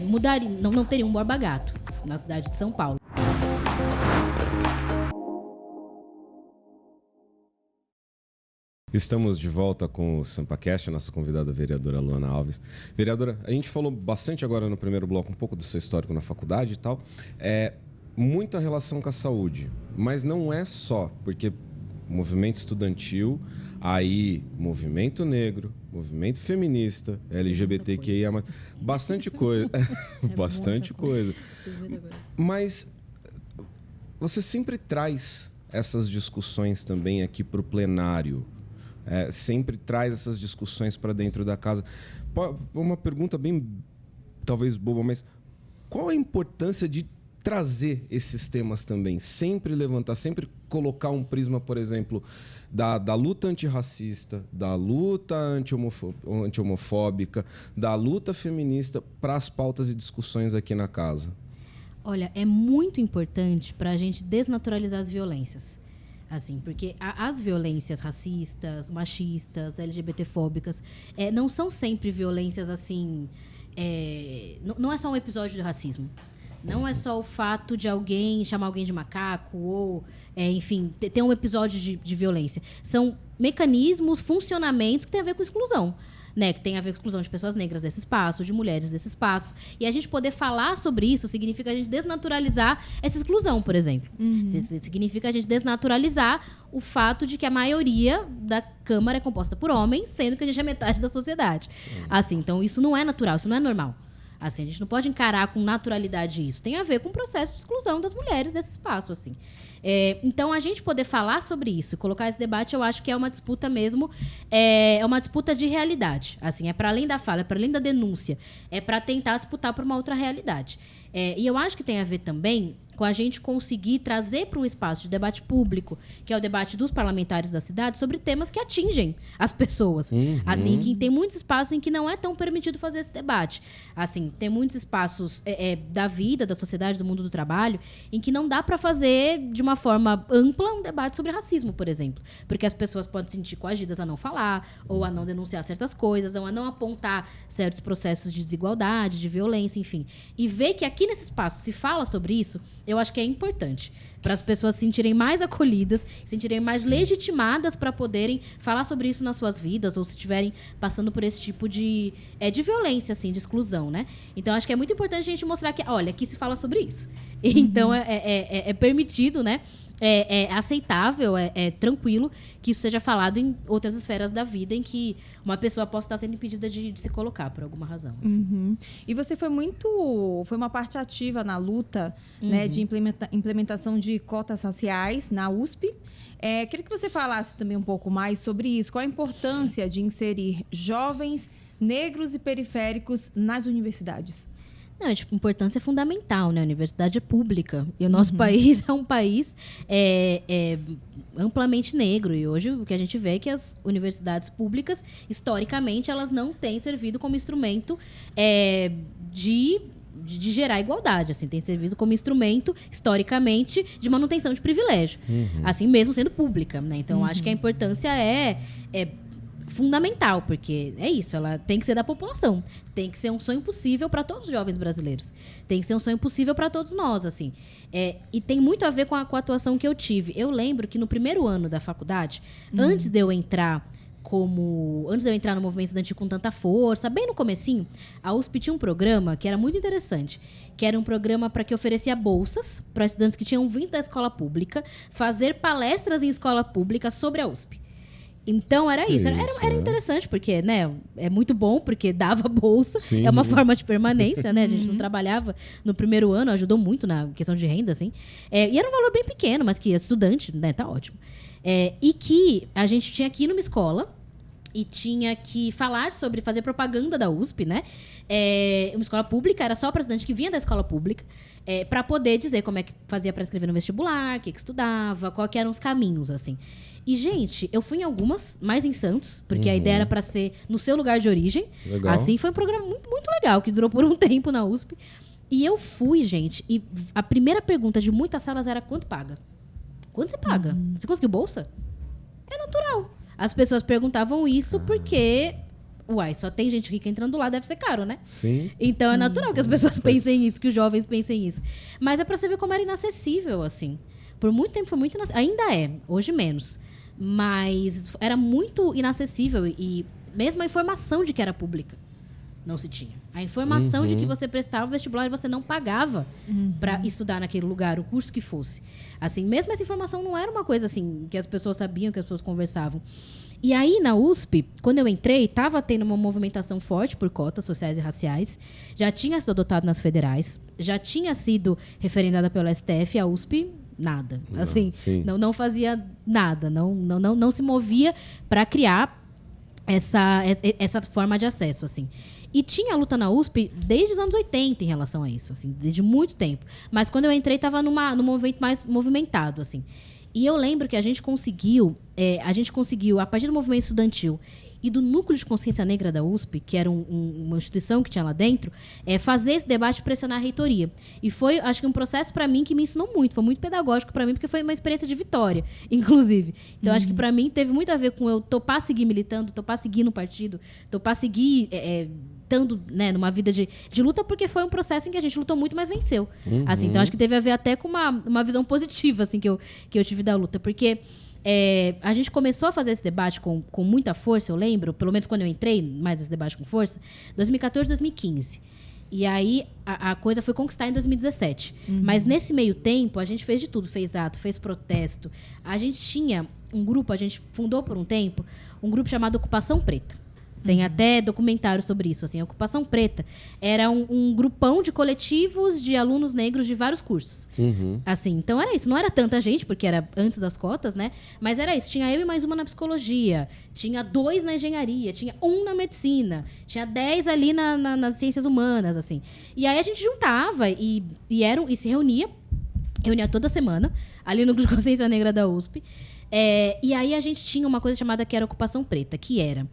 mudaria, não teria um Borba Gato na cidade de São Paulo. Estamos de volta com o SampaCast, a nossa convidada vereadora Luana Alves. Vereadora, a gente falou bastante agora no primeiro bloco, um pouco do seu histórico na faculdade e tal. Muita relação com a saúde, mas não é só, porque movimento estudantil, aí movimento negro, movimento feminista, LGBTQIA+, bastante coisa. Bastante coisa. Mas você sempre traz essas discussões também aqui para o plenário. Sempre traz essas discussões para dentro da casa. Uma pergunta bem, talvez boba, mas qual a importância de trazer esses temas também? Sempre levantar, sempre colocar um prisma, por exemplo, da luta antirracista, da luta anti-homofóbica, da luta feminista para as pautas e discussões aqui na casa. Olha, é muito importante para a gente desnaturalizar as violências. Assim, porque as violências racistas, machistas, LGBTfóbicas, não são sempre violências assim... não é só um episódio de racismo. Não é só o fato de alguém chamar alguém de macaco ou, enfim, ter um episódio de violência. São mecanismos, funcionamentos que têm a ver com exclusão. Né, que tem a ver com a exclusão de pessoas negras desse espaço, de mulheres desse espaço. E a gente poder falar sobre isso significa a gente desnaturalizar essa exclusão, por exemplo. Significa a gente desnaturalizar o fato de que a maioria da Câmara é composta por homens, sendo que a gente é metade da sociedade. Assim, então, isso não é natural, isso não é normal. Assim, a gente não pode encarar com naturalidade isso. Tem a ver com o processo de exclusão das mulheres desse espaço, assim. Então, a gente poder falar sobre isso, colocar esse debate, eu acho que é uma disputa mesmo, é uma disputa de realidade. Assim, é para além da fala, é para além da denúncia, é para tentar disputar por uma outra realidade. E eu acho que tem a ver também com a gente conseguir trazer para um espaço de debate público, que é o debate dos parlamentares da cidade, sobre temas que atingem as pessoas. Assim, que tem muitos espaços em que não é tão permitido fazer esse debate. Assim, tem muitos espaços da vida, da sociedade, do mundo do trabalho, em que não dá para fazer de uma forma ampla um debate sobre racismo, por exemplo. Porque as pessoas podem se sentir coagidas a não falar, ou a não denunciar certas coisas, ou a não apontar certos processos de desigualdade, de violência, enfim. E ver que aqui nesse espaço se fala sobre isso, eu acho que é importante para as pessoas se sentirem mais acolhidas, se sentirem mais legitimadas para poderem falar sobre isso nas suas vidas, ou se estiverem passando por esse tipo de violência, assim, de exclusão, né? Então, acho que é muito importante a gente mostrar que, olha, aqui se fala sobre isso. Então, é permitido, né? É aceitável, é tranquilo que isso seja falado em outras esferas da vida em que uma pessoa possa estar sendo impedida de se colocar por alguma razão. Assim. E você foi uma parte ativa na luta, né, de implementação de cotas raciais na USP. Queria que você falasse também um pouco mais sobre isso. Qual a importância de inserir jovens negros e periféricos nas universidades? Não, importância fundamental, né? A universidade é pública. E o nosso país é um país amplamente negro. E hoje o que a gente vê é que as universidades públicas, historicamente, elas não têm servido como instrumento de gerar igualdade. Assim, tem servido como instrumento, historicamente, de manutenção de privilégio. Assim, mesmo sendo pública, né? Então, acho que a importância é fundamental, porque é isso, ela tem que ser da população, tem que ser um sonho possível para todos os jovens brasileiros, tem que ser um sonho possível para todos nós, assim. E tem muito a ver com a atuação que eu tive. Eu lembro que no primeiro ano da faculdade, antes de eu entrar no movimento estudantil com tanta força, bem no comecinho, a USP tinha um programa que era muito interessante, que era um programa para que oferecia bolsas para estudantes que tinham vindo da escola pública fazer palestras em escola pública sobre a USP. Então, era isso. Era interessante, porque, né, é muito bom, porque dava bolsa. Sim. É uma forma de permanência, né? A gente não trabalhava no primeiro ano, ajudou muito na questão de renda, assim. E era um valor bem pequeno, mas que estudante, né, tá ótimo. E que a gente tinha que ir numa escola e tinha que fazer propaganda da USP, né? Uma escola pública, era só para estudante que vinha da escola pública, para poder dizer como é que fazia para escrever no vestibular, o que estudava, quais eram os caminhos, assim. E, gente, eu fui em algumas, mais em Santos, porque a ideia era para ser no seu lugar de origem. Legal. Assim, foi um programa muito, muito legal, que durou por um tempo na USP. E eu fui, gente, e a primeira pergunta de muitas salas era: quanto paga? Quanto você paga? Você conseguiu bolsa? É natural. As pessoas perguntavam isso porque, só tem gente rica entrando lá, deve ser caro, né? Sim. Então é natural que as pessoas pensem isso, que os jovens pensem isso. Mas é pra você ver como era inacessível, assim. Por muito tempo foi muito inacessível. Ainda é, hoje menos. Mas era muito inacessível e mesmo a informação de que era pública não se tinha. A informação de que você prestava o vestibular e você não pagava para estudar naquele lugar, o curso que fosse. Assim, mesmo essa informação não era uma coisa assim que as pessoas sabiam, que as pessoas conversavam. E aí, na USP, quando eu entrei, estava tendo uma movimentação forte por cotas sociais e raciais. Já tinha sido adotado nas federais, já tinha sido referendada pelo STF, a USP... nada. Assim, não fazia nada. Não se movia para criar essa forma de acesso, assim. E tinha luta na USP desde os anos 80 em relação a isso, assim, desde muito tempo. Mas quando eu entrei, estava num movimento mais movimentado, assim. E eu lembro que a gente conseguiu, a partir do movimento estudantil e do Núcleo de Consciência Negra da USP, que era uma instituição que tinha lá dentro, fazer esse debate e pressionar a reitoria. E foi, acho que, um processo, para mim, que me ensinou muito. Foi muito pedagógico para mim, porque foi uma experiência de vitória, inclusive. Então, acho que, para mim, teve muito a ver com eu topar seguir militando, topar seguir no partido, topar seguir... estando, né, numa vida de luta, porque foi um processo em que a gente lutou muito, mas venceu. Assim, então, acho que teve a ver até com uma visão positiva, assim, que eu tive da luta. Porque a gente começou a fazer esse debate com muita força, eu lembro, pelo menos quando eu entrei mais esse debate com força, 2014, 2015. E aí, a coisa foi conquistar em 2017. Mas nesse meio tempo, a gente fez de tudo. Fez ato, fez protesto. A gente tinha um grupo, a gente fundou por um tempo, um grupo chamado Ocupação Preta. Tem até documentário sobre isso, assim. A Ocupação Preta era um grupão de coletivos de alunos negros de vários cursos. Assim, então era isso. Não era tanta gente, porque era antes das cotas, né? Mas era isso. Tinha eu e mais uma na psicologia. Tinha 2 na engenharia. Tinha 1 na medicina. Tinha 10 ali nas ciências humanas, assim. E aí a gente juntava e se reunia toda semana, ali no Grupo de Consciência Negra da USP. E aí a gente tinha uma coisa chamada que era Ocupação Preta, que era...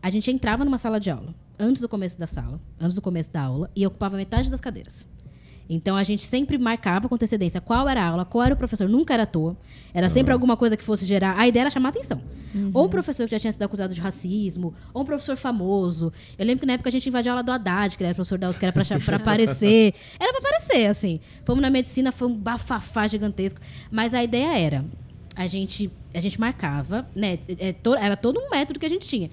A gente entrava numa sala de aula, antes do começo da aula, e ocupava metade das cadeiras. Então, a gente sempre marcava com antecedência qual era a aula, qual era o professor, nunca era à toa. Era sempre alguma coisa que fosse gerar... A ideia era chamar atenção. Ou um professor que já tinha sido acusado de racismo, ou um professor famoso. Eu lembro que na época a gente invadiu a aula do Haddad, que ele era professor da USP, que era pra aparecer. Era pra aparecer, assim. Fomos na medicina, foi um bafafá gigantesco. Mas a ideia era... A gente marcava, né? Era todo um método que a gente tinha.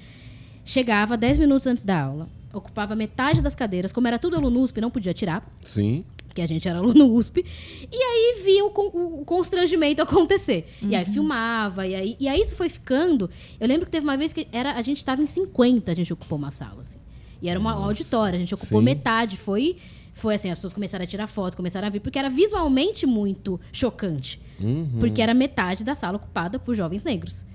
Chegava 10 minutos antes da aula, ocupava metade das cadeiras. Como era tudo aluno USP, não podia tirar. Sim. Porque a gente era aluno USP. E aí via o constrangimento acontecer. E aí filmava. E aí isso foi ficando... Eu lembro que teve uma vez que a gente estava em 50, a gente ocupou uma sala, assim. E era uma auditória, a gente ocupou metade. Foi assim, as pessoas começaram a tirar fotos, começaram a vir, porque era visualmente muito chocante. Porque era metade da sala ocupada por jovens negros.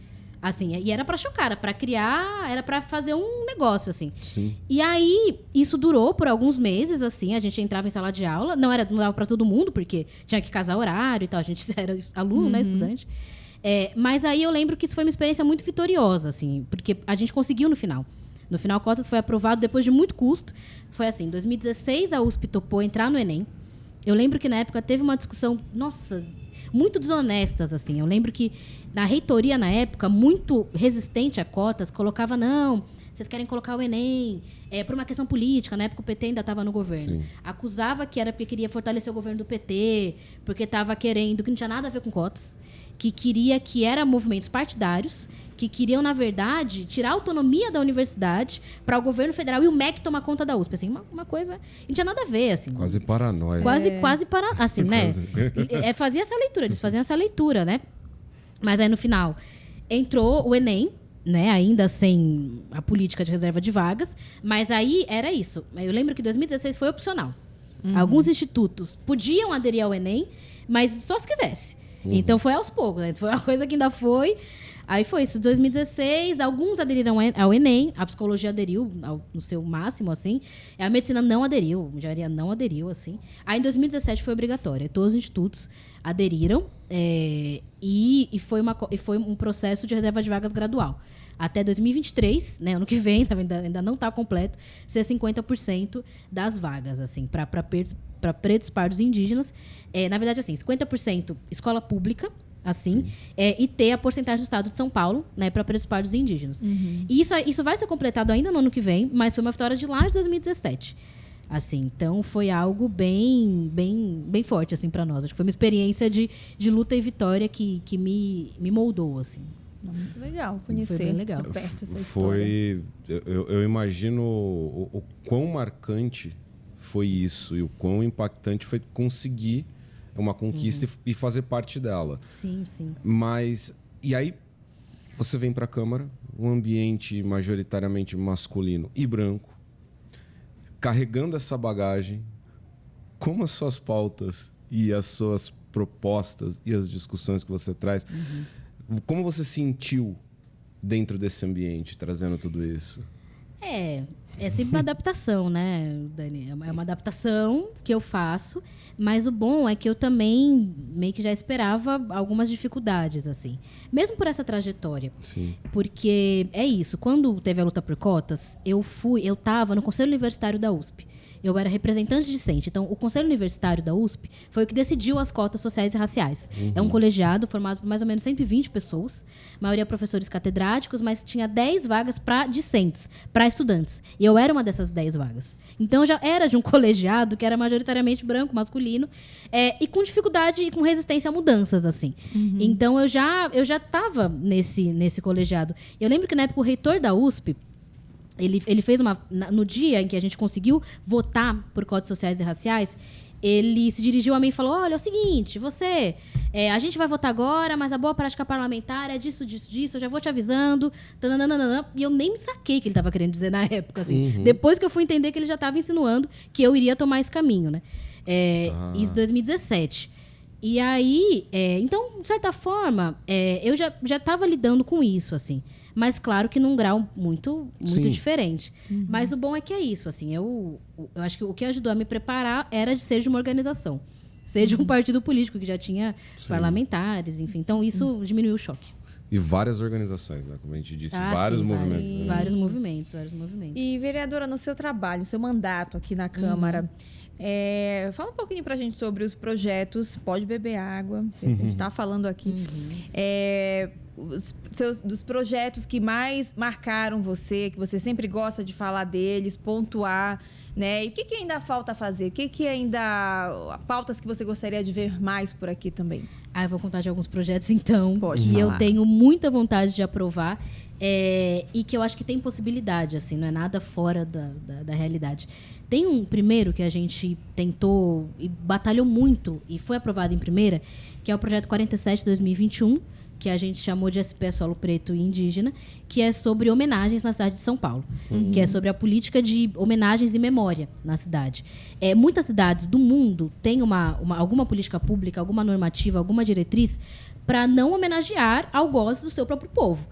Assim, e era pra chocar, era pra criar, era pra fazer um negócio, assim. Sim. E aí, isso durou por alguns meses, assim, a gente entrava em sala de aula, não dava pra todo mundo, porque tinha que casar horário e tal, a gente era aluno, né, estudante. Mas aí eu lembro que isso foi uma experiência muito vitoriosa, assim, porque a gente conseguiu no final. No final, cotas foi aprovado depois de muito custo. Foi assim, em 2016 a USP topou entrar no Enem. Eu lembro que na época teve uma discussão, nossa, muito desonestas, assim. Eu lembro que na reitoria, na época, muito resistente a cotas, colocava, não, vocês querem colocar o Enem por uma questão política. Na época o PT ainda estava no governo. Sim. Acusava que era porque queria fortalecer o governo do PT, porque estava querendo, que não tinha nada a ver com cotas, que eram movimentos partidários, que queriam, na verdade, tirar a autonomia da universidade para o governo federal e o MEC tomar conta da USP. Assim, uma coisa... Não tinha nada a ver, assim. Quase paranoia. Quase paranoia. Assim, né? Fazia essa leitura, eles faziam essa leitura, né? Mas aí, no final, entrou o Enem, né? Ainda sem a política de reserva de vagas. Mas aí era isso. Eu lembro que 2016 foi opcional. Alguns institutos podiam aderir ao Enem, mas só se quisesse. Então, foi aos poucos. Né? Foi uma coisa que ainda foi... Aí foi isso, 2016, alguns aderiram ao Enem, a psicologia aderiu no seu máximo, assim, a medicina não aderiu, a engenharia não aderiu, assim. Aí em 2017 foi obrigatória, todos os institutos aderiram e foi um processo de reserva de vagas gradual. Até 2023, né, ano que vem, ainda não está completo, ser 50% das vagas, assim, para pretos, pardos e indígenas. Na verdade, assim, 50% escola pública, assim, e ter a porcentagem do estado de São Paulo, né, para pretos, pardos e indígenas. E isso vai ser completado ainda no ano que vem, mas foi uma vitória de lá de 2017. Assim, então foi algo bem forte, assim, para nós. Acho que foi uma experiência de luta e vitória que me moldou, assim. Nossa, que legal conhecer. Foi bem legal. De perto essa história. Eu imagino o quão marcante foi isso e o quão impactante foi conseguir uma conquista e fazer parte dela. Sim, sim. Mas, e aí, você vem para a Câmara, um ambiente majoritariamente masculino e branco, carregando essa bagagem, como as suas pautas e as suas propostas e as discussões que você traz, como você sentiu dentro desse ambiente, trazendo tudo isso? É sempre uma adaptação, né, Dani? É uma adaptação que eu faço, mas o bom é que eu também meio que já esperava algumas dificuldades, assim. Mesmo por essa trajetória. Sim. Porque é isso, quando teve a luta por cotas, eu estava no Conselho Universitário da USP. Eu era representante discente. Então, o Conselho Universitário da USP foi o que decidiu as cotas sociais e raciais. É um colegiado formado por mais ou menos 120 pessoas, maioria professores catedráticos, mas tinha 10 vagas para discentes, para estudantes. E eu era uma dessas 10 vagas. Então, eu já era de um colegiado que era majoritariamente branco, masculino, e com dificuldade e com resistência a mudanças, assim. Então, eu já estava nesse colegiado. Eu lembro que, na época, o reitor da USP, ele fez no dia em que a gente conseguiu votar por cotas sociais e raciais, ele se dirigiu a mim e falou, olha, é o seguinte, a gente vai votar agora, mas a boa prática parlamentar é disso, eu já vou te avisando. Tananana, e eu nem me saquei o que ele estava querendo dizer na época, assim. Depois que eu fui entender que ele já estava insinuando que eu iria tomar esse caminho, né? Isso em 2017. E aí, então, de certa forma, eu já estava lidando com isso, assim. Mas, claro que num grau muito diferente. Mas o bom é que é isso, assim. Eu acho que o que ajudou a me preparar era de ser de uma organização. Ser de um partido político que já tinha parlamentares, enfim. Então, isso diminuiu o choque. E várias organizações, né? Como a gente disse, vários movimentos. Vários movimentos. E, vereadora, no seu trabalho, no seu mandato aqui na Câmara... fala um pouquinho pra gente sobre os projetos. Pode beber água, a gente está falando aqui. Dos projetos que mais marcaram você, que você sempre gosta de falar deles, pontuar, né? E o que ainda falta fazer? O que ainda... pautas que você gostaria de ver mais por aqui também? Eu vou contar de alguns projetos, então, Pode que falar. eu tenho muita vontade de aprovar e que eu acho que tem possibilidade, assim, não é nada fora da realidade. Tem um primeiro que a gente tentou e batalhou muito e foi aprovado em primeira, que é o projeto 47/2021, que a gente chamou de SP Solo Preto e Indígena, que é sobre homenagens na cidade de São Paulo, que é sobre a política de homenagens e memória na cidade. Muitas cidades do mundo têm alguma política pública, alguma normativa, alguma diretriz para não homenagear algozes do seu próprio povo.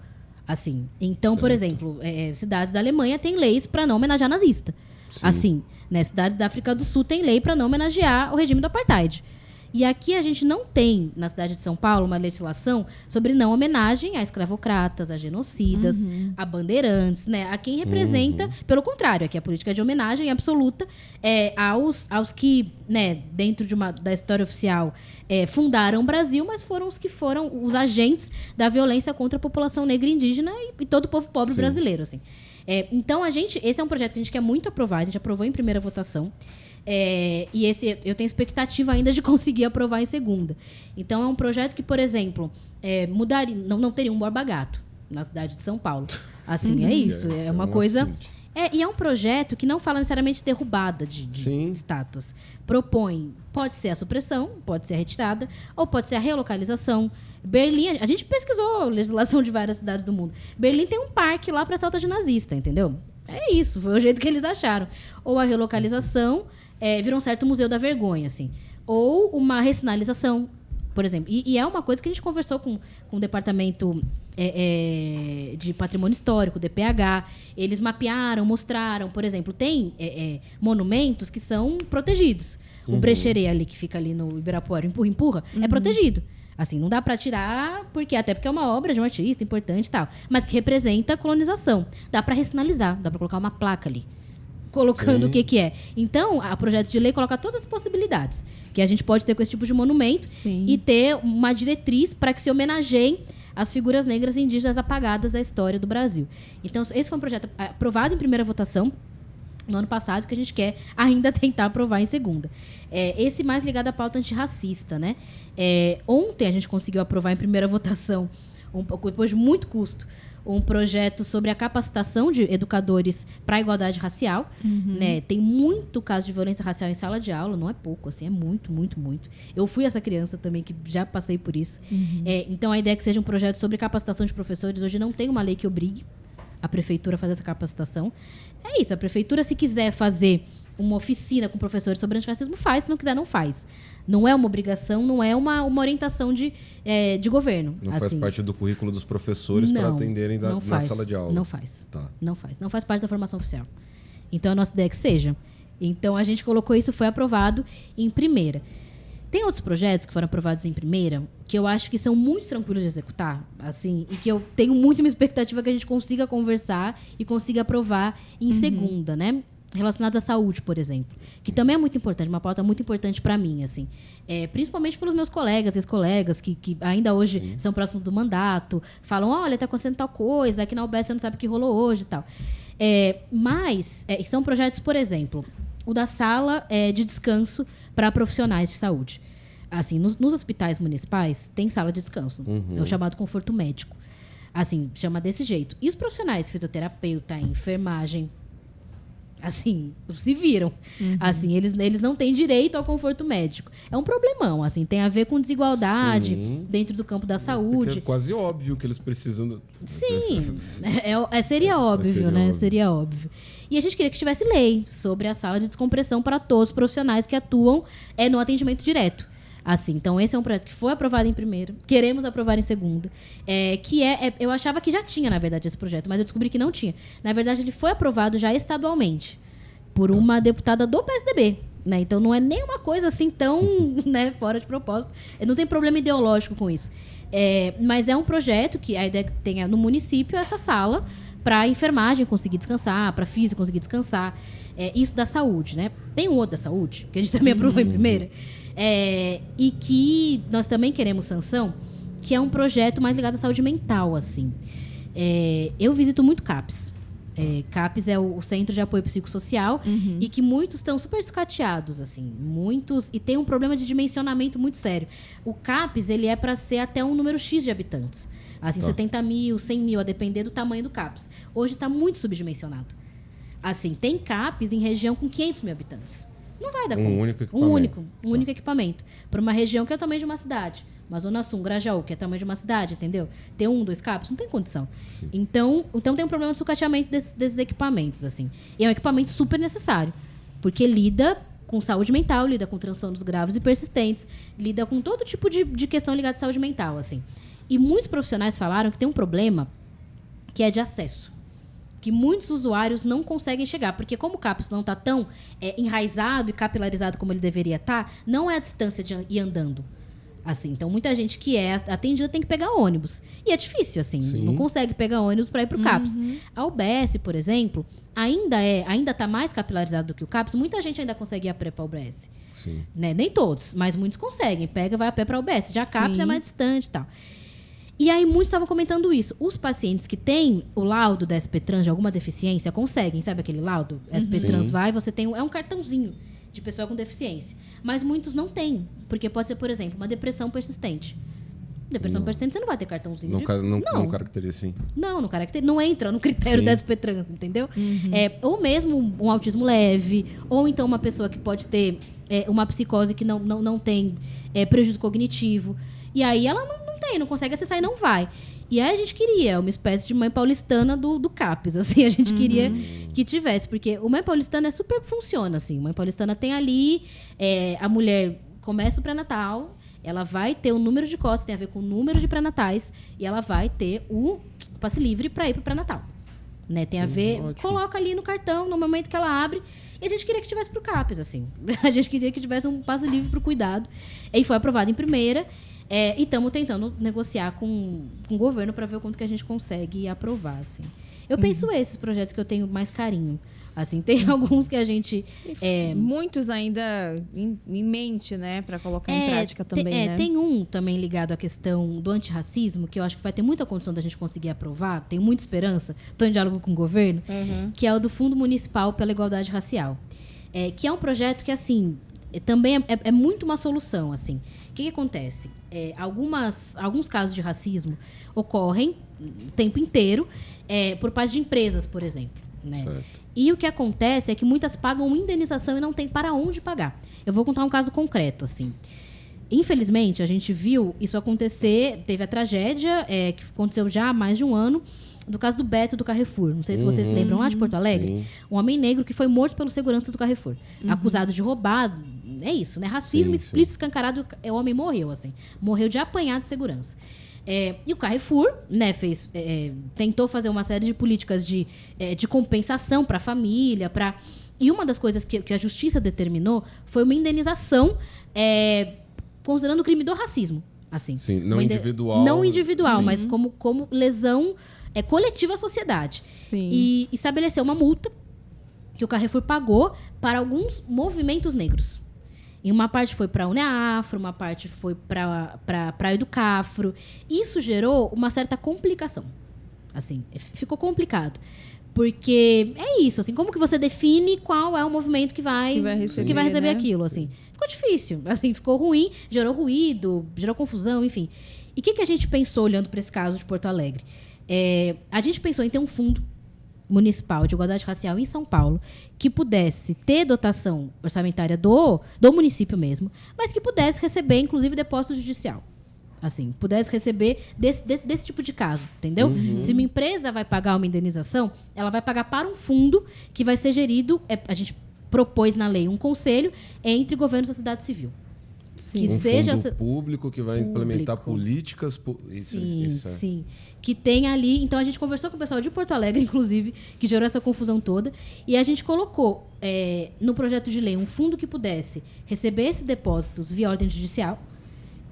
Assim, então, por exemplo, cidades da Alemanha têm leis para não homenagear nazista. Assim, né, cidades da África do Sul têm lei para não homenagear o regime do apartheid. E aqui a gente não tem, na cidade de São Paulo, uma legislação sobre não homenagem a escravocratas, a genocidas, a bandeirantes, né? A quem representa, pelo contrário, aqui a política é de homenagem absoluta aos que, né, dentro da história oficial, fundaram o Brasil, mas foram os que foram os agentes da violência contra a população negra e indígena e todo o povo pobre brasileiro, assim. Então, esse é um projeto que a gente quer muito aprovar, a gente aprovou em primeira votação. E esse eu tenho expectativa ainda de conseguir aprovar em segunda. Então, é um projeto que, por exemplo, mudaria, não teria um Borba Gato na cidade de São Paulo. Assim, é isso. É uma coisa... E é um projeto que não fala necessariamente de derrubada de estátuas. Propõe, pode ser a supressão, pode ser a retirada, ou pode ser a relocalização. Berlim, a gente pesquisou a legislação de várias cidades do mundo. Berlim tem um parque lá para estátua de nazista, entendeu? É isso, foi o jeito que eles acharam. Ou a relocalização, virou um certo museu da vergonha, assim. Ou uma ressinalização, por exemplo. E é uma coisa que a gente conversou com o departamento de patrimônio histórico, DPH. Eles mapearam, mostraram, por exemplo, tem monumentos que são protegidos. O Brecheret ali, que fica ali no Ibirapuera, empurra, é protegido. Assim, não dá para tirar, até porque é uma obra de um artista importante e tal, mas que representa a colonização. Dá para ressinalizar, dá para colocar uma placa ali, colocando o que é. Então, o projeto de lei coloca todas as possibilidades que a gente pode ter com esse tipo de monumento e ter uma diretriz para que se homenageiem as figuras negras e indígenas apagadas da história do Brasil. Então, esse foi um projeto aprovado em primeira votação no ano passado, que a gente quer ainda tentar aprovar em segunda. Esse mais ligado à pauta antirracista, né? Ontem a gente conseguiu aprovar em primeira votação, depois de muito custo, um projeto sobre a capacitação de educadores para a igualdade racial. Né? Tem muito caso de violência racial em sala de aula, não é pouco, assim, é muito, muito, muito. Eu fui essa criança também, que já passei por isso. Então, a ideia é que seja um projeto sobre capacitação de professores. Hoje não tem uma lei que obrigue a prefeitura a fazer essa capacitação. É isso, a prefeitura, se quiser fazer uma oficina com professores sobre antirracismo, faz. Se não quiser, não faz. Não é uma obrigação, não é uma orientação de governo. Não assim. Faz parte do currículo dos professores para atenderem na sala de aula. Não faz. Tá. Não faz. Não faz parte da formação oficial. Então, a nossa ideia é que seja. Então, a gente colocou isso, foi aprovado em primeira. Tem outros projetos que foram aprovados em primeira que eu acho que são muito tranquilos de executar, assim, e que eu tenho muito uma expectativa que a gente consiga conversar e consiga aprovar em segunda, né? Relacionados à saúde, por exemplo, que também é muito importante, uma pauta muito importante para mim, assim, principalmente pelos meus colegas, ex-colegas, que ainda hoje são próximos do mandato, falam, olha, tá acontecendo tal coisa, aqui na UBS você não sabe o que rolou hoje e tal. Mas são projetos, por exemplo, o da sala de descanso para profissionais de saúde. Assim, nos hospitais municipais tem sala de descanso, é o chamado conforto médico. Assim, chama desse jeito. E os profissionais, fisioterapeuta, enfermagem, assim, se viram. Assim, eles não têm direito ao conforto médico. É um problemão, assim, tem a ver com desigualdade dentro do campo da saúde. Porque é quase óbvio que eles precisam... Sim, seria óbvio, né? Seria óbvio. E a gente queria que tivesse lei sobre a sala de descompressão para todos os profissionais que atuam no atendimento direto. Assim, então esse é um projeto que foi aprovado em primeira, queremos aprovar em segunda, eu achava que já tinha, na verdade, esse projeto, mas eu descobri que não tinha. Na verdade, ele foi aprovado já estadualmente por uma deputada do PSDB, né? Então não é nenhuma coisa assim tão, né, fora de propósito. Não tem problema ideológico com isso. Mas é um projeto que a ideia é que tenha no município essa sala para a enfermagem conseguir descansar, para a física conseguir descansar. Isso da saúde, né? Tem um outro da saúde, que a gente também aprovou em primeira, e que nós também queremos sanção, que é um projeto mais ligado à saúde mental, assim. Eu visito muito CAPS. CAPS é o Centro de Apoio Psicossocial, e que muitos estão super sucateados, assim. Muitos, e tem um problema de dimensionamento muito sério. O CAPS, ele é para ser até um número X de habitantes. Assim, 70 mil, 100 mil, a depender do tamanho do CAPS. Hoje está muito subdimensionado. Assim, tem CAPS em região com 500 mil habitantes. Não vai dar conta. Um único equipamento. Para uma região que é o tamanho de uma cidade. Uma Zona Sul, um Grajaú, que é o tamanho de uma cidade, entendeu? Ter 1, 2 CAPs, não tem condição. Então tem um problema de sucateamento desses equipamentos, assim. E é um equipamento super necessário. Porque lida com saúde mental, lida com transtornos graves e persistentes, lida com todo tipo de questão ligada à saúde mental, assim. E muitos profissionais falaram que tem um problema que é de acesso. Que muitos usuários não conseguem chegar. Porque como o CAPS não está tão enraizado e capilarizado como ele deveria estar, não é a distância de ir andando. Assim, então, muita gente que é atendida tem que pegar ônibus. E é difícil, assim. Não consegue pegar ônibus para ir para o CAPS. A UBS, por exemplo, ainda está mais capilarizado do que o CAPS. Muita gente ainda consegue ir a pé para a UBS. Né? Nem todos, mas muitos conseguem. Pega e vai a pé para a UBS. Já a CAPS é mais distante e tal. E aí, muitos estavam comentando isso. Os pacientes que têm o laudo da SP-Trans de alguma deficiência conseguem, sabe aquele laudo? SP-Trans vai, você tem... É um cartãozinho de pessoa com deficiência. Mas muitos não têm. Porque pode ser, por exemplo, uma depressão persistente. Depressão persistente, você não vai ter cartãozinho. Não caracteriza, sim. Não entra no critério da SP-Trans, entendeu? Ou mesmo um autismo leve, ou então uma pessoa que pode ter uma psicose que não tem prejuízo cognitivo. E aí ela não consegue acessar e não vai. E aí a gente queria uma espécie de mãe paulistana do CAPS, assim, a gente queria que tivesse, porque o mãe paulistana super funciona, assim, mãe paulistana tem ali, a mulher começa o pré-natal, ela vai ter o número de costas, tem a ver com o número de pré-natais, e ela vai ter o passe livre para ir para o pré-natal. Né? Tem a ver, coloca ali no cartão, no momento que ela abre, e a gente queria que tivesse pro CAPS, assim. A gente queria que tivesse um passe livre pro cuidado. E foi aprovado em primeira. E estamos tentando negociar com o governo para ver o quanto que a gente consegue aprovar, assim. Eu penso esses projetos que eu tenho mais carinho. Assim, tem alguns que a gente... muitos ainda em mente, né? Para colocar em prática também, né? Tem um também ligado à questão do antirracismo, que eu acho que vai ter muita condição da gente conseguir aprovar. Tenho muita esperança. Estou em diálogo com o governo. Que é o do Fundo Municipal pela Igualdade Racial. Que é um projeto que, assim, também é muito uma solução, assim. O que acontece? Alguns casos de racismo ocorrem o tempo inteiro por parte de empresas, por exemplo. Né? E o que acontece é que muitas pagam indenização e não tem para onde pagar. Eu vou contar um caso concreto, assim. Infelizmente, a gente viu isso acontecer, teve a tragédia que aconteceu já há mais de um ano, do caso do Beto do Carrefour. Não sei se vocês se lembram, lá de Porto Alegre. Sim. Um homem negro que foi morto pelo segurança do Carrefour. Acusado de roubar. É isso, né? Racismo explícito, escancarado. O homem morreu, assim. Morreu de apanhar de segurança. E o Carrefour, né, tentou fazer uma série de políticas de compensação para a família. E uma das coisas que a justiça determinou foi uma indenização considerando o crime do racismo. Assim. Sim, não individual. Não individual, mas como lesão coletiva à sociedade. Sim. E estabeleceu uma multa que o Carrefour pagou para alguns movimentos negros. E uma parte foi para a UNEAFRO, uma parte foi para a Educafro. Isso gerou uma certa complicação. Assim, ficou complicado. Porque é isso, assim, como que você define qual é o movimento que vai receber né? aquilo, assim. Ficou difícil, assim, ficou ruim, gerou ruído, gerou confusão, enfim. E o que a gente pensou olhando para esse caso de Porto Alegre? A gente pensou em ter um fundo municipal de igualdade racial em São Paulo que pudesse ter dotação orçamentária do município mesmo, mas que pudesse receber, inclusive, depósito judicial. Assim, pudesse receber desse tipo de caso, entendeu? Se uma empresa vai pagar uma indenização, ela vai pagar para um fundo que vai ser gerido, a gente propôs na lei um conselho entre governo e sociedade civil. Sim. Que Um seja fundo público que vai implementar políticas... Sim. Que tem ali... Então, a gente conversou com o pessoal de Porto Alegre, inclusive, que gerou essa confusão toda. E a gente colocou no projeto de lei um fundo que pudesse receber esses depósitos via ordem judicial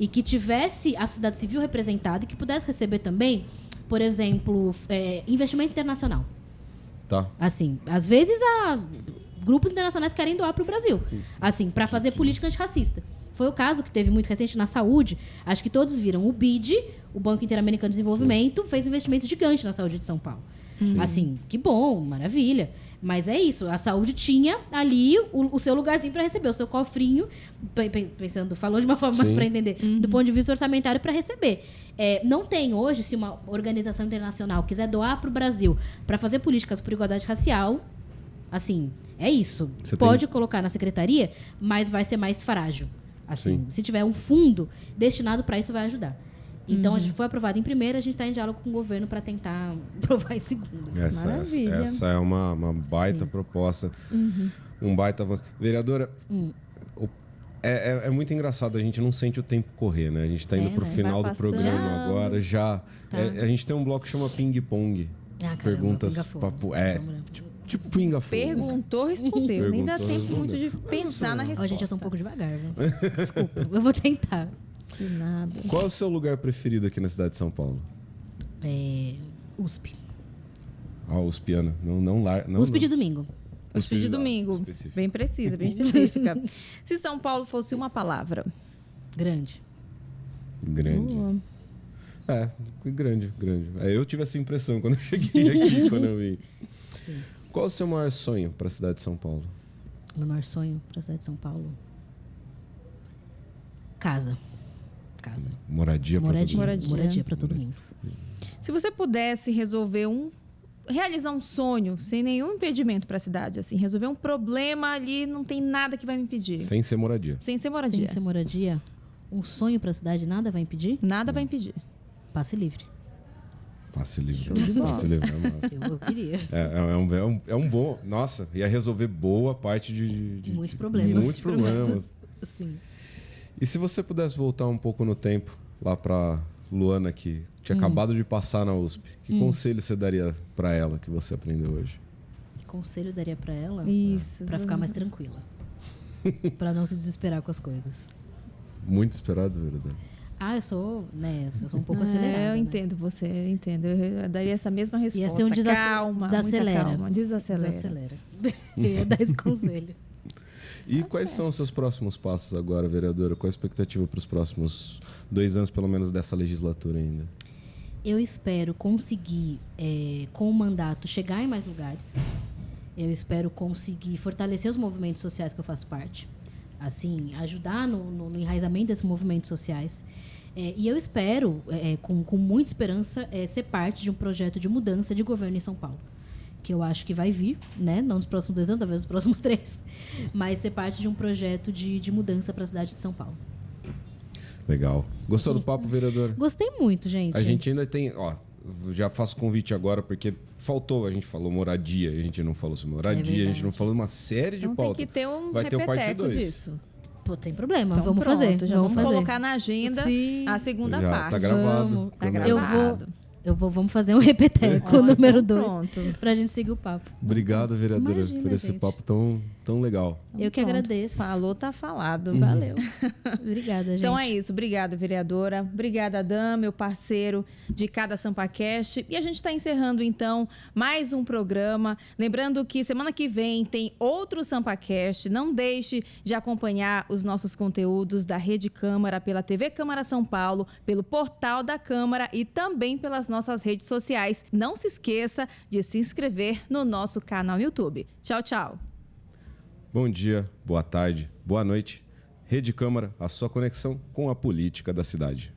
e que tivesse a sociedade civil representada e que pudesse receber também, por exemplo, investimento internacional. Tá. Assim, às vezes grupos internacionais querem doar para o Brasil, assim, para fazer política antirracista. Foi o caso que teve muito recente na saúde. Acho que todos viram. O BID, o Banco Interamericano de Desenvolvimento, fez investimentos gigantes na saúde de São Paulo. Assim, que bom, maravilha. Mas é isso. A saúde tinha ali o seu lugarzinho para receber, o seu cofrinho, pensando, falou de uma forma mais para entender, do ponto de vista orçamentário, para receber. Não tem hoje, se uma organização internacional quiser doar para o Brasil para fazer políticas por igualdade racial, assim, é isso. Pode colocar na secretaria, mas vai ser mais frágil. Assim, se tiver um fundo destinado para isso, vai ajudar. Então, a gente foi aprovado em primeira, a gente está em diálogo com o governo para tentar aprovar em segunda. Maravilha. Essa é uma baita proposta, um baita avanço. Vereadora, é muito engraçado, a gente não sente o tempo correr, né? A gente está indo para o final do programa agora, já. Tá. A gente tem um bloco que chama Ping Pong. Perguntas, papo... Tipo pinga-fogo. Perguntou, respondeu. Nem dá tempo muito de pensar na resposta. Gente, eu sou um pouco devagar, viu? Desculpa, eu vou tentar. Que nada. Qual é o seu lugar preferido aqui na cidade de São Paulo? USP. USPiana. Não. USP de domingo. USP de domingo. Bem precisa, bem específica. Se São Paulo fosse uma palavra. Grande. Grande. Grande. Eu tive essa impressão quando eu cheguei aqui, quando eu vim. Sim. Qual é o seu maior sonho para a cidade de São Paulo? Meu maior sonho para a cidade de São Paulo? Casa. Moradia para todo mundo. Se você pudesse realizar um sonho sem nenhum impedimento para a cidade, assim, resolver um problema ali, não tem nada que vai me impedir. Sem ser moradia. Sem ser moradia. Um sonho para a cidade, nada vai impedir? Nada vai impedir. Passe livre. Passe livre é massa. Eu queria. É um bom... Nossa, ia resolver boa parte de muitos problemas. Muitos problemas. Sim. E se você pudesse voltar um pouco no tempo, lá para Luana, que tinha acabado de passar na USP, que conselho você daria para ela que você aprendeu hoje? Que conselho eu daria para ela? Isso. Para ficar mais tranquila. Para não se desesperar com as coisas. Muito esperado, verdade. Eu sou um pouco acelerada. Eu entendo você, eu daria essa mesma resposta. Ia ser um desacelera. Desacelera. Eu ia dar esse conselho. E quais são os seus próximos passos agora, vereadora? Qual a expectativa para os próximos 2 anos, pelo menos, dessa legislatura ainda? Eu espero conseguir, com o mandato, chegar em mais lugares. Eu espero conseguir fortalecer os movimentos sociais que eu faço parte. Assim, ajudar no enraizamento desses movimentos sociais. E eu espero, com muita esperança, ser parte de um projeto de mudança de governo em São Paulo. Que eu acho que vai vir, né? Não nos próximos 2 anos, talvez nos próximos 3. Mas ser parte de um projeto de mudança para a cidade de São Paulo. Legal. Gostou do papo, vereador? Gostei muito, gente. A gente ainda tem... já faço convite agora, porque faltou, a gente falou moradia, a gente não falou sobre moradia, a gente não falou uma série de pautas. Tem que ter um vai ter o parte 2 disso. Pô, tem problema, então, vamos fazer. Vamos colocar na agenda a segunda parte. Tá gravado. Tá gravado. Vamos fazer um repeteco número 2 pra gente seguir o papo. Obrigado, vereadora, por esse papo tão legal. Eu que agradeço. Falou, tá falado. Valeu. Obrigada, gente. Então é isso. Obrigada, vereadora. Obrigada, Adam, meu parceiro de cada SampaCast. E a gente está encerrando, então, mais um programa. Lembrando que semana que vem tem outro SampaCast. Não deixe de acompanhar os nossos conteúdos da Rede Câmara pela TV Câmara São Paulo, pelo portal da Câmara e também pelas nossas redes sociais. Não se esqueça de se inscrever no nosso canal no YouTube. Tchau, tchau. Bom dia, boa tarde, boa noite. Rede Câmara, a sua conexão com a política da cidade.